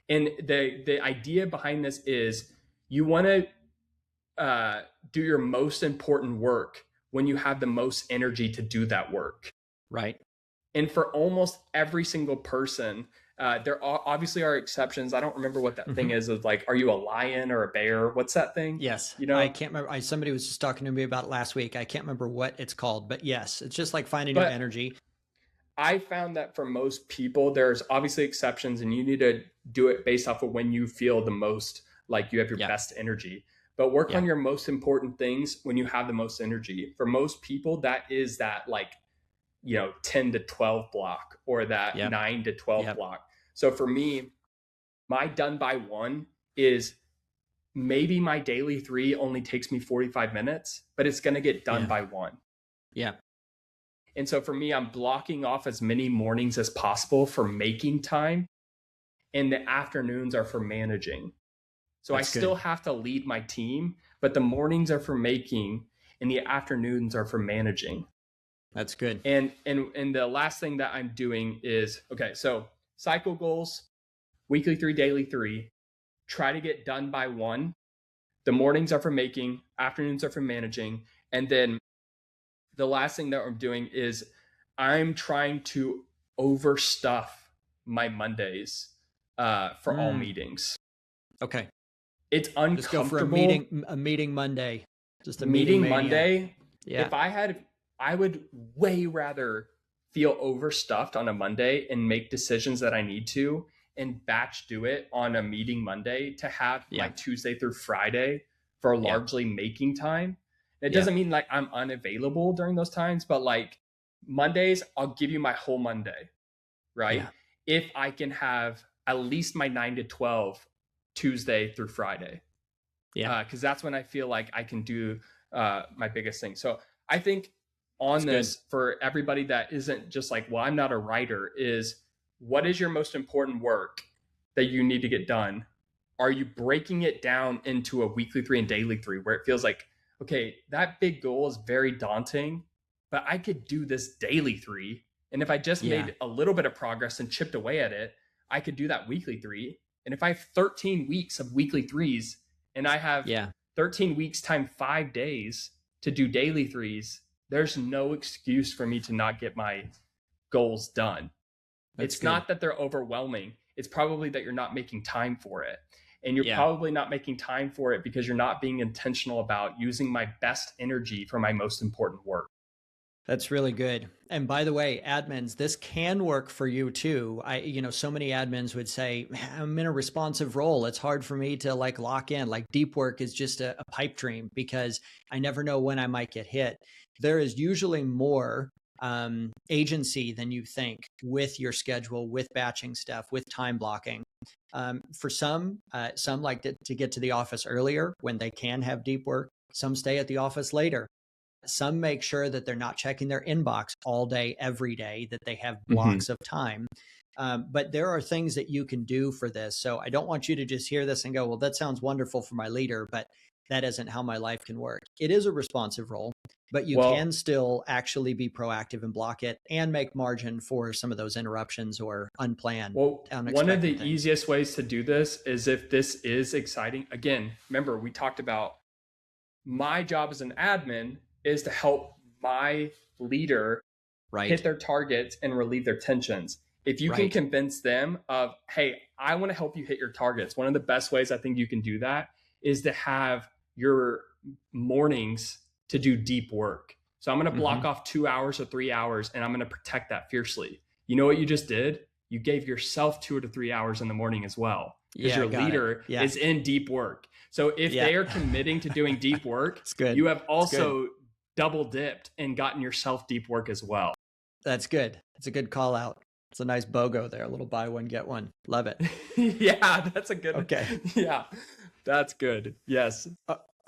And the idea behind this is you want to do your most important work when you have the most energy to do that work. right. And for almost every single person, there obviously are exceptions. I don't remember what that thing Hmm. is. Of like, are you a lion or a bear? What's that thing? Yes, You I know. can't remember. Somebody was just talking to me about it last week. I can't remember what it's called, but yes, it's just like finding your But energy. I found that for most people, there's obviously exceptions, and you need to do it based off of when you feel the most like you have your Yeah, best energy. but work on Yeah. your most important things when you have the most energy. For most people, that is that like, 10 to 12 block or that Yep. 9 to 12 Yep. block. So for me, my done by one is maybe my daily three only takes me 45 minutes, but it's going to get done Yeah. by one. Yeah. And so for me, I'm blocking off as many mornings as possible for making time, and the afternoons are for managing. So I That's still good. have to lead my team, but the mornings are for making and the afternoons are for managing. That's good. And the last thing that I'm doing is, okay, so cycle goals, weekly three, daily three, try to get done by one. The mornings are for making, afternoons are for managing. And then the last thing that I'm doing is I'm trying to overstuff my Mondays for all Mm. meetings. Okay. It's Just go for uncomfortable. a meeting Monday. Just a meeting Meeting mania. Monday, Yeah. if I would way rather feel overstuffed on a Monday and make decisions that I need to and batch do it on a meeting Monday to have my Yeah. Tuesday through Friday for Yeah. largely making time. It Yeah. doesn't mean like I'm unavailable during those times, but like Mondays, I'll give you my whole Monday, right? Yeah. If I can have at least my 9 to 12 Tuesday through Friday, Yeah. because that's when I feel like I can do my biggest thing. So I think on That's good. this, for everybody that isn't just like, well, I'm not a writer, is what is your most important work that you need to get done? Are you breaking it down into a weekly three and daily three where it feels like, okay, that big goal is very daunting, but I could do this daily three. And if I just Yeah. made a little bit of progress and chipped away at it, I could do that weekly three. And if I have 13 weeks of weekly threes and I have Yeah. 13 weeks times 5 days to do daily threes, there's no excuse for me to not get my goals done. That's It's good. not that they're overwhelming. It's probably that you're not making time for it. And you're Yeah. probably not making time for it because you're not being intentional about using my best energy for my most important work. That's really good. And by the way, admins, this can work for you too. So many admins would say, I'm in a responsive role. It's hard for me to like lock in. Like deep work is just a pipe dream because I never know when I might get hit. There is usually more agency than you think with your schedule, with batching stuff, with time blocking. For some like to get to the office earlier when they can have deep work. Some stay at the office later. Some make sure that they're not checking their inbox all day, every day, that they have Mm-hmm. blocks of time. But there are things that you can do for this. So I don't want you to just hear this and go, well, that sounds wonderful for my leader, but that isn't how my life can work. It is a responsive role, but you Well, can still actually be proactive and block it and make margin for some of those interruptions or unplanned, one of the unexpected things. easiest ways to do this is if this is exciting. Again, remember, we talked about my job as an admin is to help my leader hit Right. their targets and relieve their tensions. If you can Right. convince them of, hey, I want to help you hit your targets, one of the best ways I think you can do that is to have your mornings to do deep work. So I'm going to block Mm-hmm. off 2 hours or 3 hours and I'm going to protect that fiercely. You know what you just did? You gave yourself 2 to 3 hours in the morning as well because Yeah, your got it. leader Yeah. is in deep work. So if Yeah. they are committing to doing deep work, It's good. you have It's good. also double dipped and gotten yourself deep work as well. That's good. It's a good call out. It's a nice BOGO there. A little buy one, get one. Love it. Yeah, that's a good. Okay. Yeah, that's good. Yes.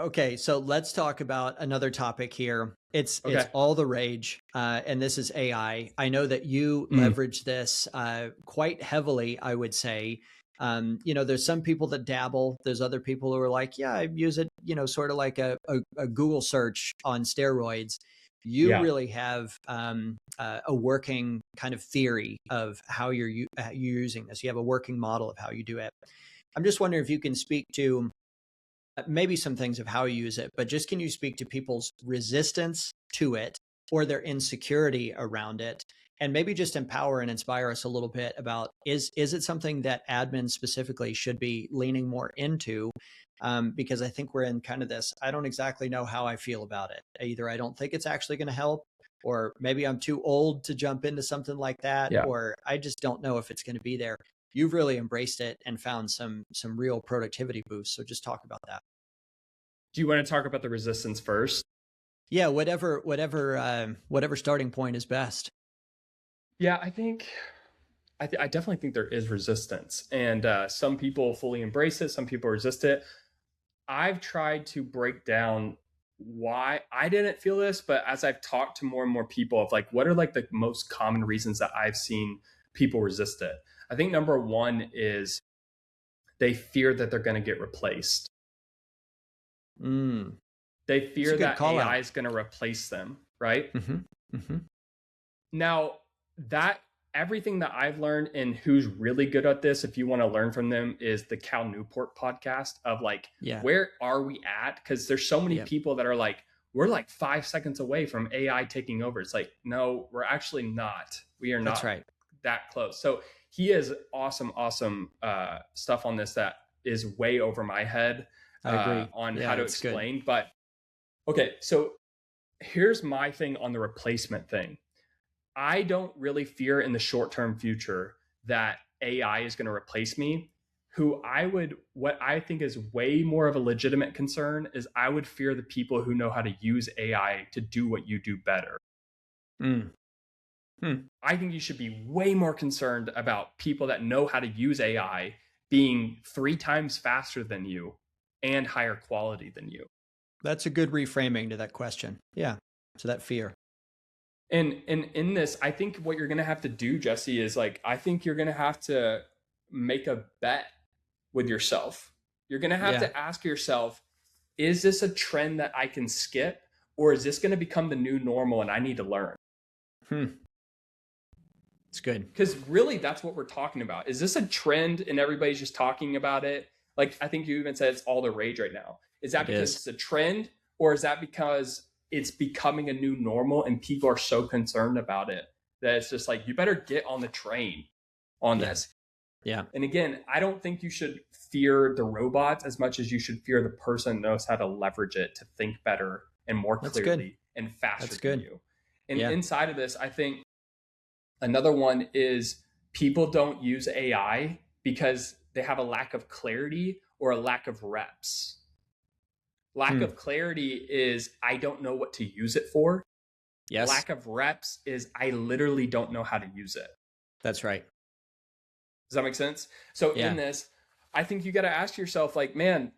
Okay. So let's talk about another topic here. It's Okay. all the rage, and this is AI. I know that you Mm. leverage this quite heavily, I would say. There's some people that dabble. There's other people who are like, yeah, I use it, sort of like a Google search on steroids. You Yeah. really have a working kind of theory of how you're using this. You have a working model of how you do it. I'm just wondering if you can speak to maybe some things of how you use it, but just can you speak to people's resistance to it or their insecurity around it? And maybe just empower and inspire us a little bit about is it something that admins specifically should be leaning more into? Because I think we're in kind of this, I don't exactly know how I feel about it. Either I don't think it's actually going to help, or maybe I'm too old to jump into something like that, Yeah. or I just don't know if it's going to be there. You've really embraced it and found some real productivity boosts. So just talk about that. Do you want to talk about the resistance first? Yeah, whatever starting point is best. Yeah, I definitely think there is resistance, and some people fully embrace it, some people resist it. I've tried to break down why I didn't feel this, but as I've talked to more and more people of like, what are like the most common reasons that I've seen people resist it? I think number one is they fear that they're going to get replaced. Mm, They it's a fear good that call AI out. is going to replace them, right? Mm-hmm. Now, that everything that I've learned and who's really good at this, if you want to learn from them, is the Cal Newport podcast of like, Yeah. where are we at? Because there's so many people that are like, we're like 5 seconds away from AI taking over. It's like, no, we're actually not. We are That's not right. that close. So he has awesome stuff on this that is way over my head I agree. on Yeah, how to it's good. explain. But okay, so here's my thing on the replacement thing. I don't really fear in the short term future that AI is going to replace me. What I think is way more of a legitimate concern is I would fear the people who know how to use AI to do what you do better. Mm. I think you should be way more concerned about people that know how to use AI being 3 times faster than you and higher quality than you. That's a good reframing to that question. Yeah. So that fear. And in this, I think what you're going to have to do, Jesse, is like, I think you're going to have to make a bet with yourself. You're going to have to ask yourself, is this a trend that I can skip, or is this going to become the new normal and I need to learn? It's good. Because really, that's what we're talking about. Is this a trend and everybody's just talking about it? Like, I think you even said it's all the rage right now. Is that because it's a trend, or is that because it's becoming a new normal and people are so concerned about it that it's just like, you better get on the train on this? Yeah. And again, I don't think you should fear the robots as much as you should fear the person who knows how to leverage it to think better and more clearly and faster than you. And inside of this, I think another one is people don't use AI because they have a lack of clarity or a lack of reps. Lack of clarity is I don't know what to use it for. Yes. Lack of reps is I literally don't know how to use it. That's right. Does that make sense? So in this, I think you got to ask yourself, like, man,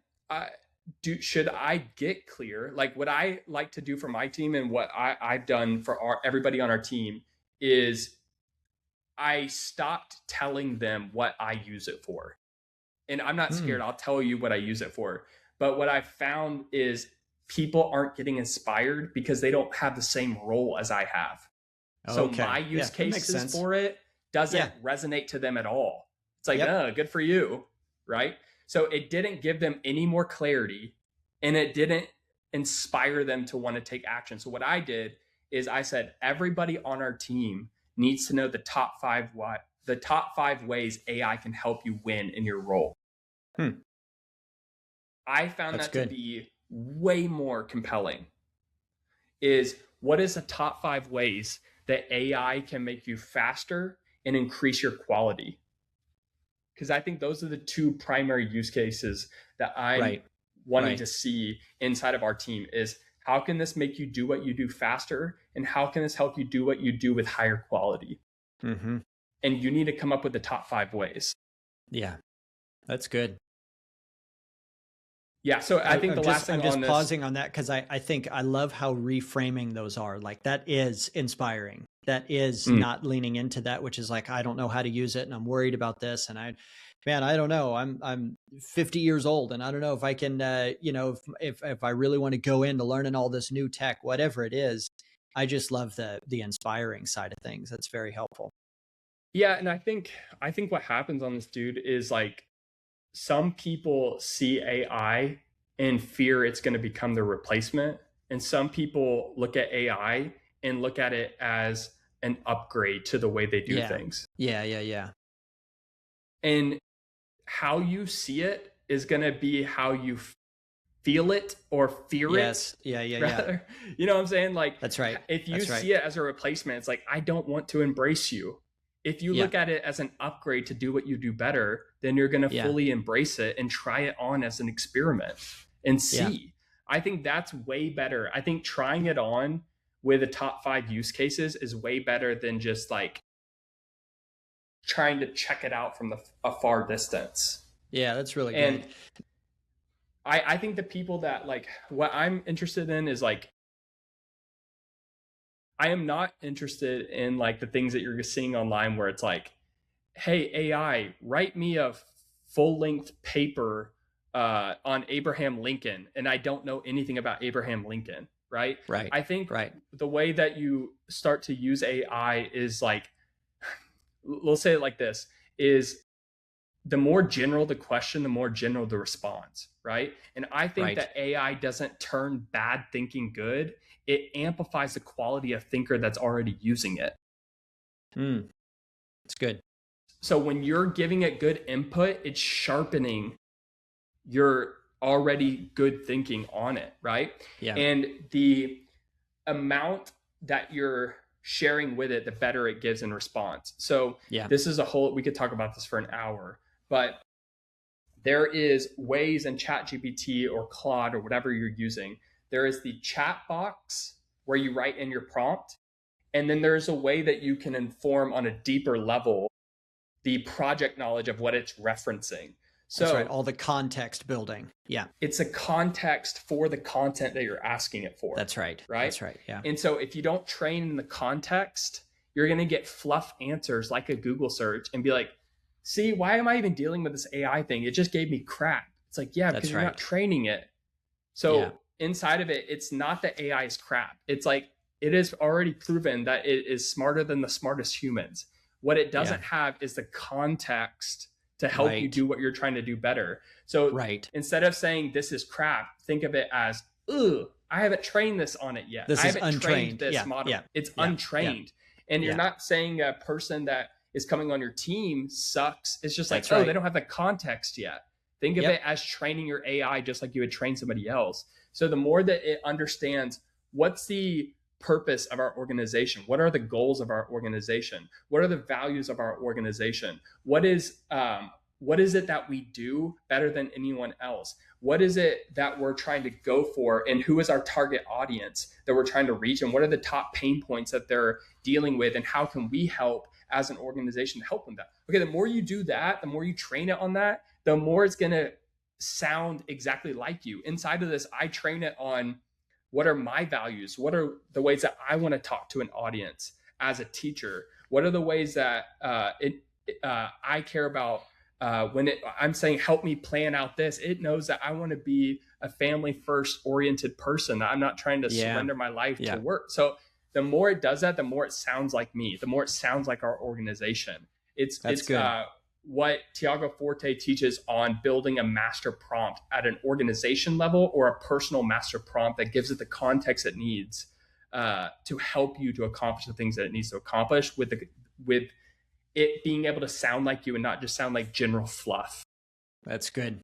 should I get clear? Like, what I like to do for my team and what I've done for everybody on our team is I stopped telling them what I use it for. And I'm not scared. I'll tell you what I use it for. But what I found is people aren't getting inspired because they don't have the same role as I have. So my use cases for it doesn't resonate to them at all. It's like, oh, good for you, right? So it didn't give them any more clarity, and it didn't inspire them to want to take action. So what I did is I said, everybody on our team needs to know the top five ways AI can help you win in your role. I found that to be way more compelling. Is what is the top 5 ways that AI can make you faster and increase your quality? Because I think those are the 2 primary use cases that I'm wanting to see inside of our team is how can this make you do what you do faster? And how can this help you do what you do with higher quality? And you need to come up with the top 5 ways. Yeah, that's good. Yeah, so I think I'm just pausing on that because I think I love how reframing those are. Like, that is inspiring. That is not leaning into that, which is like, I don't know how to use it and I'm worried about this. And I don't know. I'm 50 years old and I don't know if I can, if I really want to go into learning all this new tech, whatever it is. I just love the inspiring side of things. That's very helpful. Yeah, and I think what happens on this, dude, is like, some people see AI and fear it's going to become the replacement. And some people look at AI and look at it as an upgrade to the way they do things. Yeah. And how you see it is going to be how you feel it or fear it. Yeah. You know what I'm saying? Like, that's right. If you see it as a replacement, it's like, I don't want to embrace you. If you look at it as an upgrade to do what you do better, then you're going to fully embrace it and try it on as an experiment and see. I think that's way better. I think trying it on with the top 5 use cases is way better than just like trying to check it out from a far distance. Yeah, that's really And good. I think the people that like what I'm interested in is like, I am not interested in like the things that you're seeing online where it's like, hey, AI, write me a full length paper on Abraham Lincoln. And I don't know anything about Abraham Lincoln, right? Right. I think Right. the way that you start to use AI is like, we'll say it like this, is the more general the question, the more general the response, right? And I think Right. that AI doesn't turn bad thinking good. It amplifies the quality of thinker that's already using it. It's good. So when you're giving it good input, it's sharpening your already good thinking on it, right? Yeah. And the amount that you're sharing with it, the better it gives in response. So Yeah. this is a whole, we could talk about this for an hour, but there is ways in ChatGPT or Claude or whatever you're using. There is the chat box where you write in your prompt. And then there's a way that you can inform on a deeper level the project knowledge of what it's referencing. So that's right. All the context building. Yeah. it's a context for the content that you're asking it for. That's right. Right. That's right. Yeah. And so if you don't train in the context, you're going to get fluff answers like a Google search and be like, see, why am I even dealing with this AI thing? It just gave me crap. It's like, yeah, because you're not training it. So inside of it, it's not that AI is crap. It's like, it is already proven that it is smarter than the smartest humans. What it doesn't have is the context to help you do what you're trying to do better. So instead of saying this is crap, think of it as, ooh, I haven't trained this on it yet. This I is haven't untrained. trained this model. It's untrained. And you're not saying a person that is coming on your team sucks. It's just like, they don't have the context yet. Think of it as training your AI just like you would train somebody else. So the more that it understands what's the purpose of our organization, what are the goals of our organization, what are the values of our organization, what is it that we do better than anyone else, what is it that we're trying to go for, and who is our target audience that we're trying to reach, and what are the top pain points that they're dealing with, and how can we help as an organization to help them that. Okay, the more you do that, the more you train it on that, the more it's going to sound exactly like you. Inside of this, I train it on what are my values? What are the ways that I want to talk to an audience as a teacher? What are the ways that I care about when I'm saying, help me plan out this? It knows that I want to be a family first oriented person. I'm not trying to surrender my life to work. So the more it does that, the more it sounds like me, the more it sounds like our organization. It's good. What Tiago Forte teaches on building a master prompt at an organization level or a personal master prompt that gives it the context it needs to help you to accomplish the things that it needs to accomplish with it being able to sound like you and not just sound like general fluff. That's good.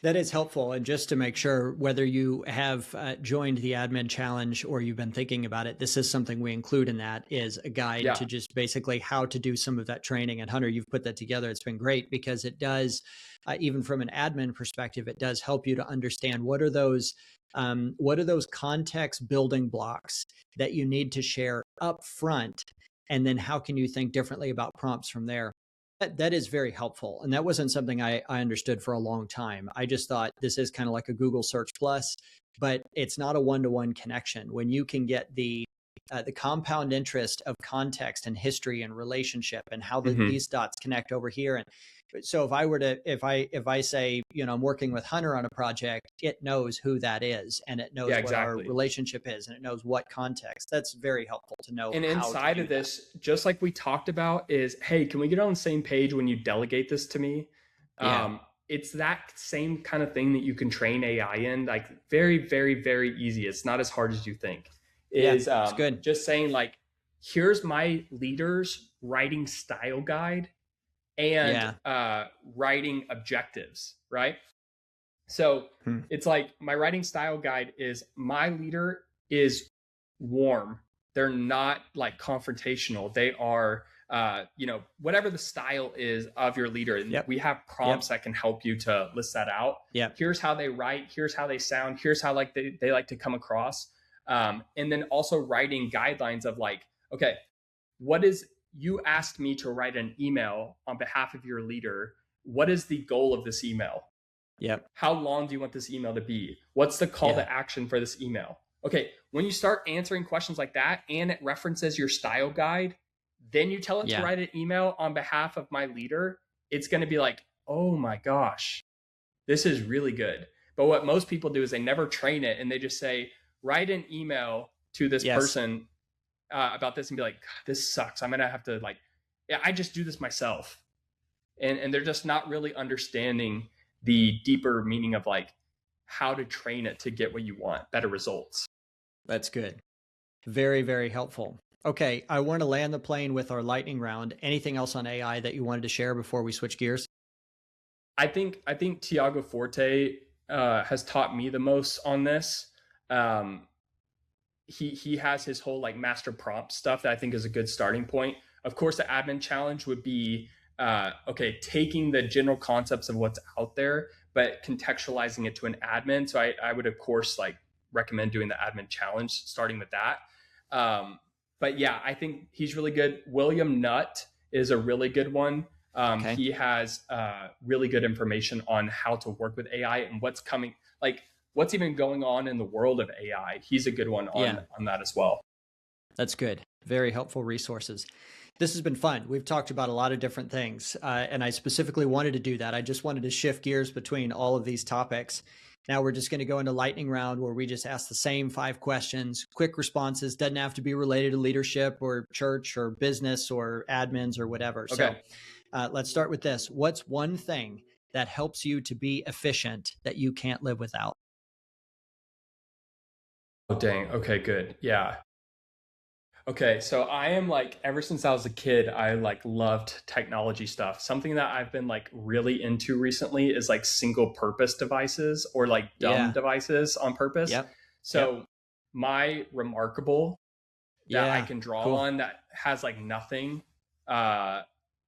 That is helpful. And just to make sure, whether you have joined the admin challenge or you've been thinking about it, this is something we include in that, is a guide to just basically how to do some of that training. And Hunter, you've put that together. It's been great because it does, even from an admin perspective, it does help you to understand what are those context building blocks that you need to share up front. And then how can you think differently about prompts from there? That is very helpful. And that wasn't something I understood for a long time. I just thought this is kind of like a Google search plus, but it's not a one-to-one connection. When you can get the compound interest of context and history and relationship and how these dots connect over here. And so if I say, I'm working with Hunter on a project, it knows who that is and it knows what our relationship is and it knows what context. That's very helpful to know. And inside of this, just like we talked about, is, hey, can we get on the same page when you delegate this to me? It's that same kind of thing that you can train AI in, like very, very, very easy. It's not as hard as you think. It's good. Just saying like, here's my leader's writing style guide and writing objectives, right? So it's like my writing style guide is, my leader is warm. They're not like confrontational. They are whatever the style is of your leader. And Yep. we have prompts that can help you to list that out. Yep. Here's how they write. Here's how they sound. Here's how like they like to come across. And then also writing guidelines of like, okay, you asked me to write an email on behalf of your leader. What is the goal of this email? Yep. How long do you want this email to be? What's the call to action for this email? Okay, when you start answering questions like that and it references your style guide, then you tell it to write an email on behalf of my leader, it's going to be like, oh my gosh, this is really good. But what most people do is they never train it and they just say, write an email to this person about this and be like, this sucks. I'm going to have to I just do this myself. And they're just not really understanding the deeper meaning of like how to train it to get what you want, better results. That's good. Very, very helpful. Okay, I want to land the plane with our lightning round. Anything else on AI that you wanted to share before we switch gears? I think Tiago Forte has taught me the most on this. He has his whole like master prompt stuff that I think is a good starting point. Of course, the admin challenge would be taking the general concepts of what's out there, but contextualizing it to an admin. So I would of course like recommend doing the admin challenge, starting with that. But yeah, I think he's really good. William Nutt is a really good one. He has really good information on how to work with AI and what's coming, like what's even going on in the world of AI. He's a good one on that as well. That's good. Very helpful resources. This has been fun. We've talked about a lot of different things, and I specifically wanted to do that. I just wanted to shift gears between all of these topics. Now we're just going to go into lightning round where we just ask the same 5 questions, quick responses, doesn't have to be related to leadership or church or business or admins or whatever. Okay. So let's start with this. What's one thing that helps you to be efficient that you can't live without? Oh, dang. Okay, good. Yeah. Okay, so I am like, ever since I was a kid, I like loved technology stuff. Something that I've been like really into recently is like single purpose devices or like dumb devices on purpose. So my Remarkable that I can draw on that has like nothing,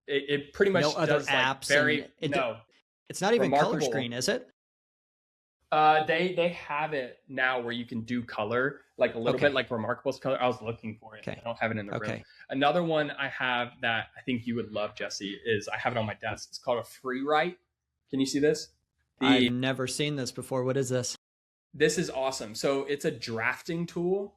it pretty much other does apps. Like it's not even color screen, is it? They have it now where you can do color, like a little bit like Remarkable's color. I was looking for it. I don't have it in the room. Another one I have that I think you would love, Jesse, is I have it on my desk. It's called a free write. Can you see this? I've never seen this before. What is this? This is awesome. So it's a drafting tool.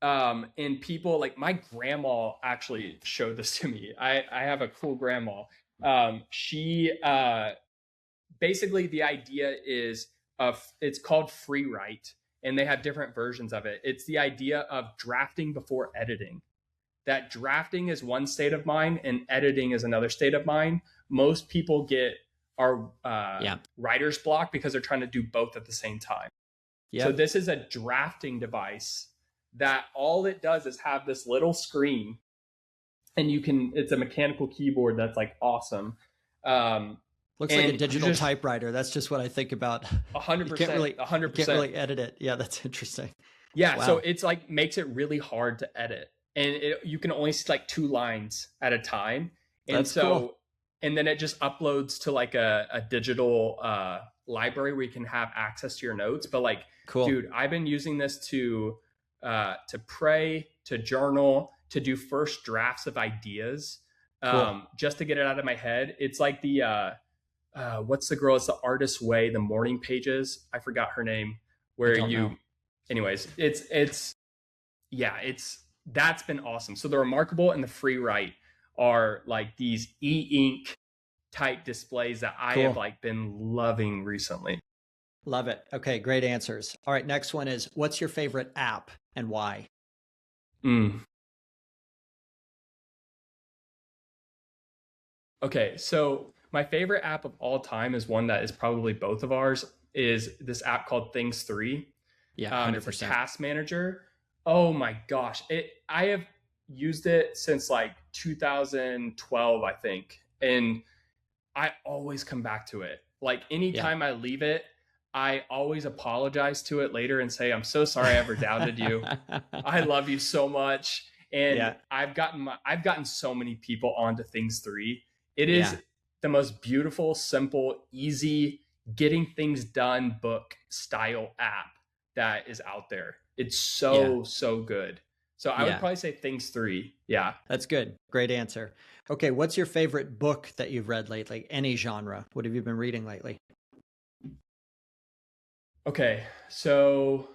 And people like my grandma actually showed this to me. I have a cool grandma. She basically the idea is it's called free write, and they have different versions of it. It's the idea of drafting before editing. That drafting is one state of mind and editing is another state of mind. Most people are writer's block because they're trying to do both at the same time. So this is a drafting device that all it does is have this little screen, and it's a mechanical keyboard that's like awesome. Looks like a digital typewriter. That's just what I think about. 100%. 100%. You can't really edit it. Yeah, that's interesting. Yeah, wow. So it's like makes it really hard to edit, and you can only see like 2 lines at a time. And that's cool. And then it just uploads to like a digital library where you can have access to your notes. But like, dude, I've been using this to pray, to journal, to do first drafts of ideas, just to get it out of my head. It's like the what's the girl? It's the Artist's Way, the morning pages. I forgot her name. Anyways, that's been awesome. So the Remarkable and the free write are like these e-ink type displays that I have like been loving recently. Love it. Okay, great answers. All right, next one is, what's your favorite app and why? Okay, so my favorite app of all time is one that is probably both of ours, is this app called Things 3. Yeah, 100%. It's a task manager. Oh my gosh. I have used it since like 2012, I think. And I always come back to it. Like anytime I leave it, I always apologize to it later and say, I'm so sorry I ever doubted you. I love you so much. And Yeah. I've gotten so many people onto Things 3. It Yeah. is the most beautiful, simple, easy, getting things done book style app that is out there. It's Yeah. so good. So I would Yeah. probably say Things 3. Yeah. That's good. Great answer. Okay. What's your favorite book that you've read lately? Any genre. What have you been reading lately? Okay. So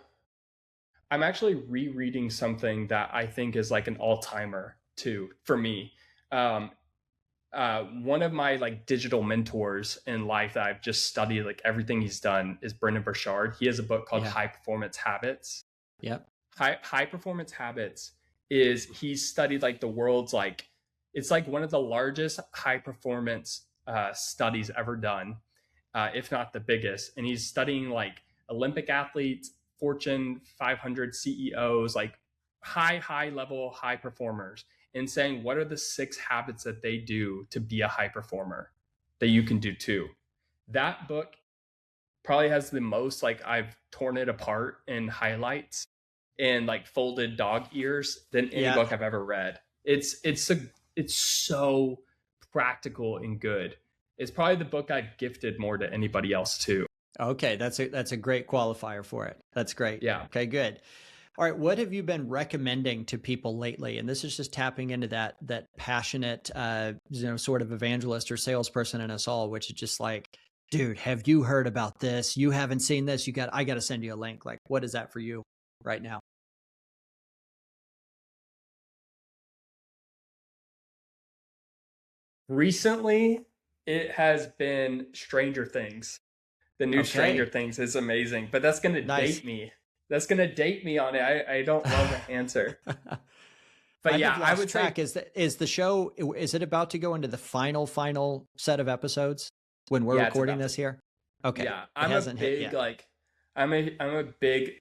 I'm actually rereading something that I think is like an all-timer too for me. Um, One of my like digital mentors in life that I've just studied like everything he's done is Brendan Burchard. He has a book called Yeah. High Performance Habits. Yep. High Performance Habits is he's studied like the world's like it's like one of the largest high performance studies ever done, if not the biggest. And he's studying like Olympic athletes, Fortune 500 CEOs, like high level high performers, and saying what are the 6 habits that they do to be a high performer that you can do too. That book probably has the most like I've torn it apart in highlights and like folded dog ears than any Yeah. book I've ever read. It's so practical and good. It's probably the book I've gifted more to anybody else too. Okay. That's a great qualifier for it. That's great. Yeah. Okay. Good. All right. What have you been recommending to people lately? And this is just tapping into that passionate, sort of evangelist or salesperson in us all, which is just like, dude, have you heard about this? You haven't seen this. I got to send you a link. Like, what is that for you right now? Recently, it has been Stranger Things. The new Stranger Okay. Things is amazing, but that's going to Nice. date me. That's going to date me on it. I don't love the answer. But I have yeah, I lost would say, track. Is the show, is it about to go into the final set of episodes when we're yeah, it's recording about to. this here? Okay. Yeah, It I'm a hasn't hit big yet. like I'm a big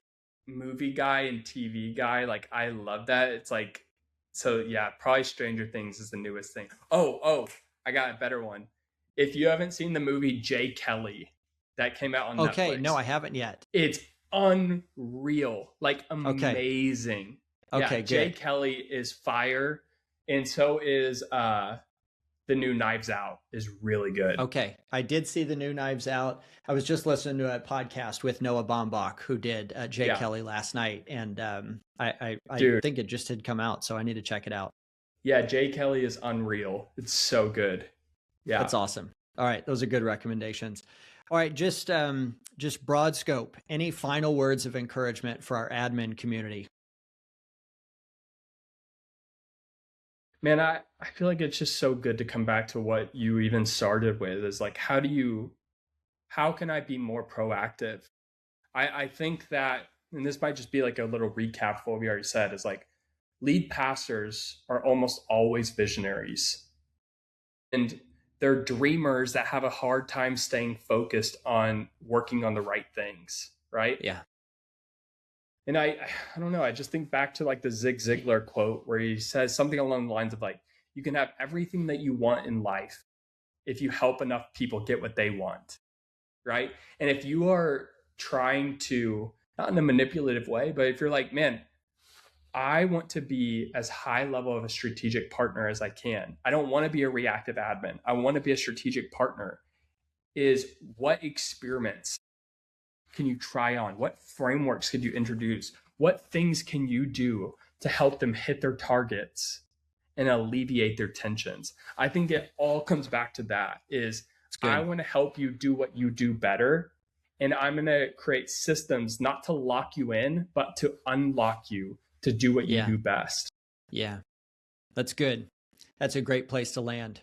movie guy and TV guy. Like I love that. It's like so yeah, probably Stranger Things is the newest thing. Oh, I got a better one. If you haven't seen the movie Jay Kelly that came out on Okay. No, Netflix, I haven't yet. it's unreal. Like Okay. amazing. Yeah, Okay. Jay Good. Kelly is fire and so is the new Knives Out is really good. Okay. I did see the new Knives Out. I was just listening to a podcast with Noah Baumbach, who did Jay Yeah. Kelly last night. And I Dude. think it just had come out. So I need to check it out. Yeah, Jay Kelly is unreal. It's so good. That's Yeah. awesome. All right. Those are good recommendations. All right. Just broad scope. Any final words of encouragement for our admin community? Man, I feel like it's just so good to come back to what you even started with is like how can I be more proactive? I think that and this might just be like a little recap of what we already said, is like lead pastors are almost always visionaries. And they're dreamers that have a hard time staying focused on working on the right things, right? Yeah. And I don't know, I just think back to like the Zig Ziglar quote where he says something along the lines of like, you can have everything that you want in life if you help enough people get what they want, right? And if you are trying to, not in a manipulative way, but if you're like, man, I want to be as high level of a strategic partner as I can. I don't want to be a reactive admin. I want to be a strategic partner. Is what experiments can you try on? What frameworks could you introduce? What things can you do to help them hit their targets and alleviate their tensions? I think it all comes back to that is It's I good. want to help you do what you do better. And I'm going to create systems not to lock you in, but to unlock you to do what you Yeah. do best. Yeah. That's good. That's a great place to land.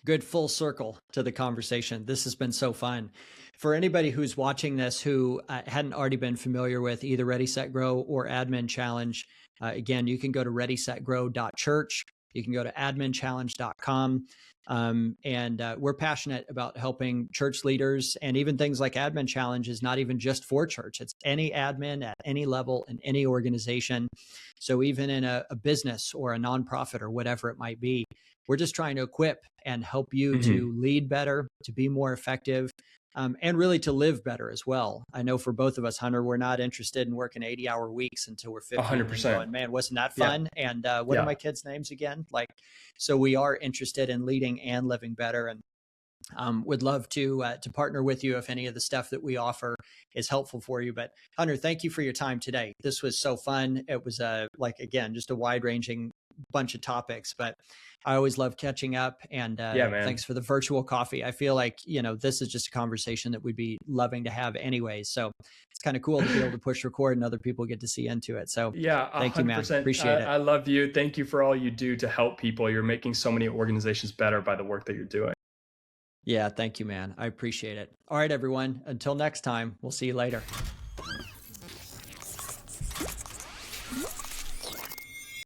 Good full circle to the conversation. This has been so fun. For anybody who's watching this who hadn't already been familiar with either Ready, Set, Grow or Admin Challenge, again, you can go to readysetgrow.church. You can go to adminchallenge.com. And we're passionate about helping church leaders, and even things like Admin Challenge is not even just for church. It's any admin at any level in any organization. So even in a business or a nonprofit or whatever it might be, we're just trying to equip and help you Mm-hmm. to lead better, to be more effective, and really to live better as well. I know for both of us, Hunter, we're not interested in working 80-hour weeks until we're 50 and then 100%. going, man, wasn't that Yeah. fun? And what are Yeah. my kids' names again? Like, so we are interested in leading and living better. And would love to partner with you if any of the stuff that we offer is helpful for you. But Hunter, thank you for your time today. This was so fun. It was like, again, just a wide ranging bunch of topics, but I always love catching up, and Yeah, man. thanks for the virtual coffee. I feel like, this is just a conversation that we'd be loving to have anyways. So it's kind of cool to be able to push record and other people get to see into it. So yeah, thank you, man. 100%. Appreciate it. I love you. Thank you for all you do to help people. You're making so many organizations better by the work that you're doing. Yeah, thank you, man. I appreciate it. All right, everyone. Until next time, we'll see you later.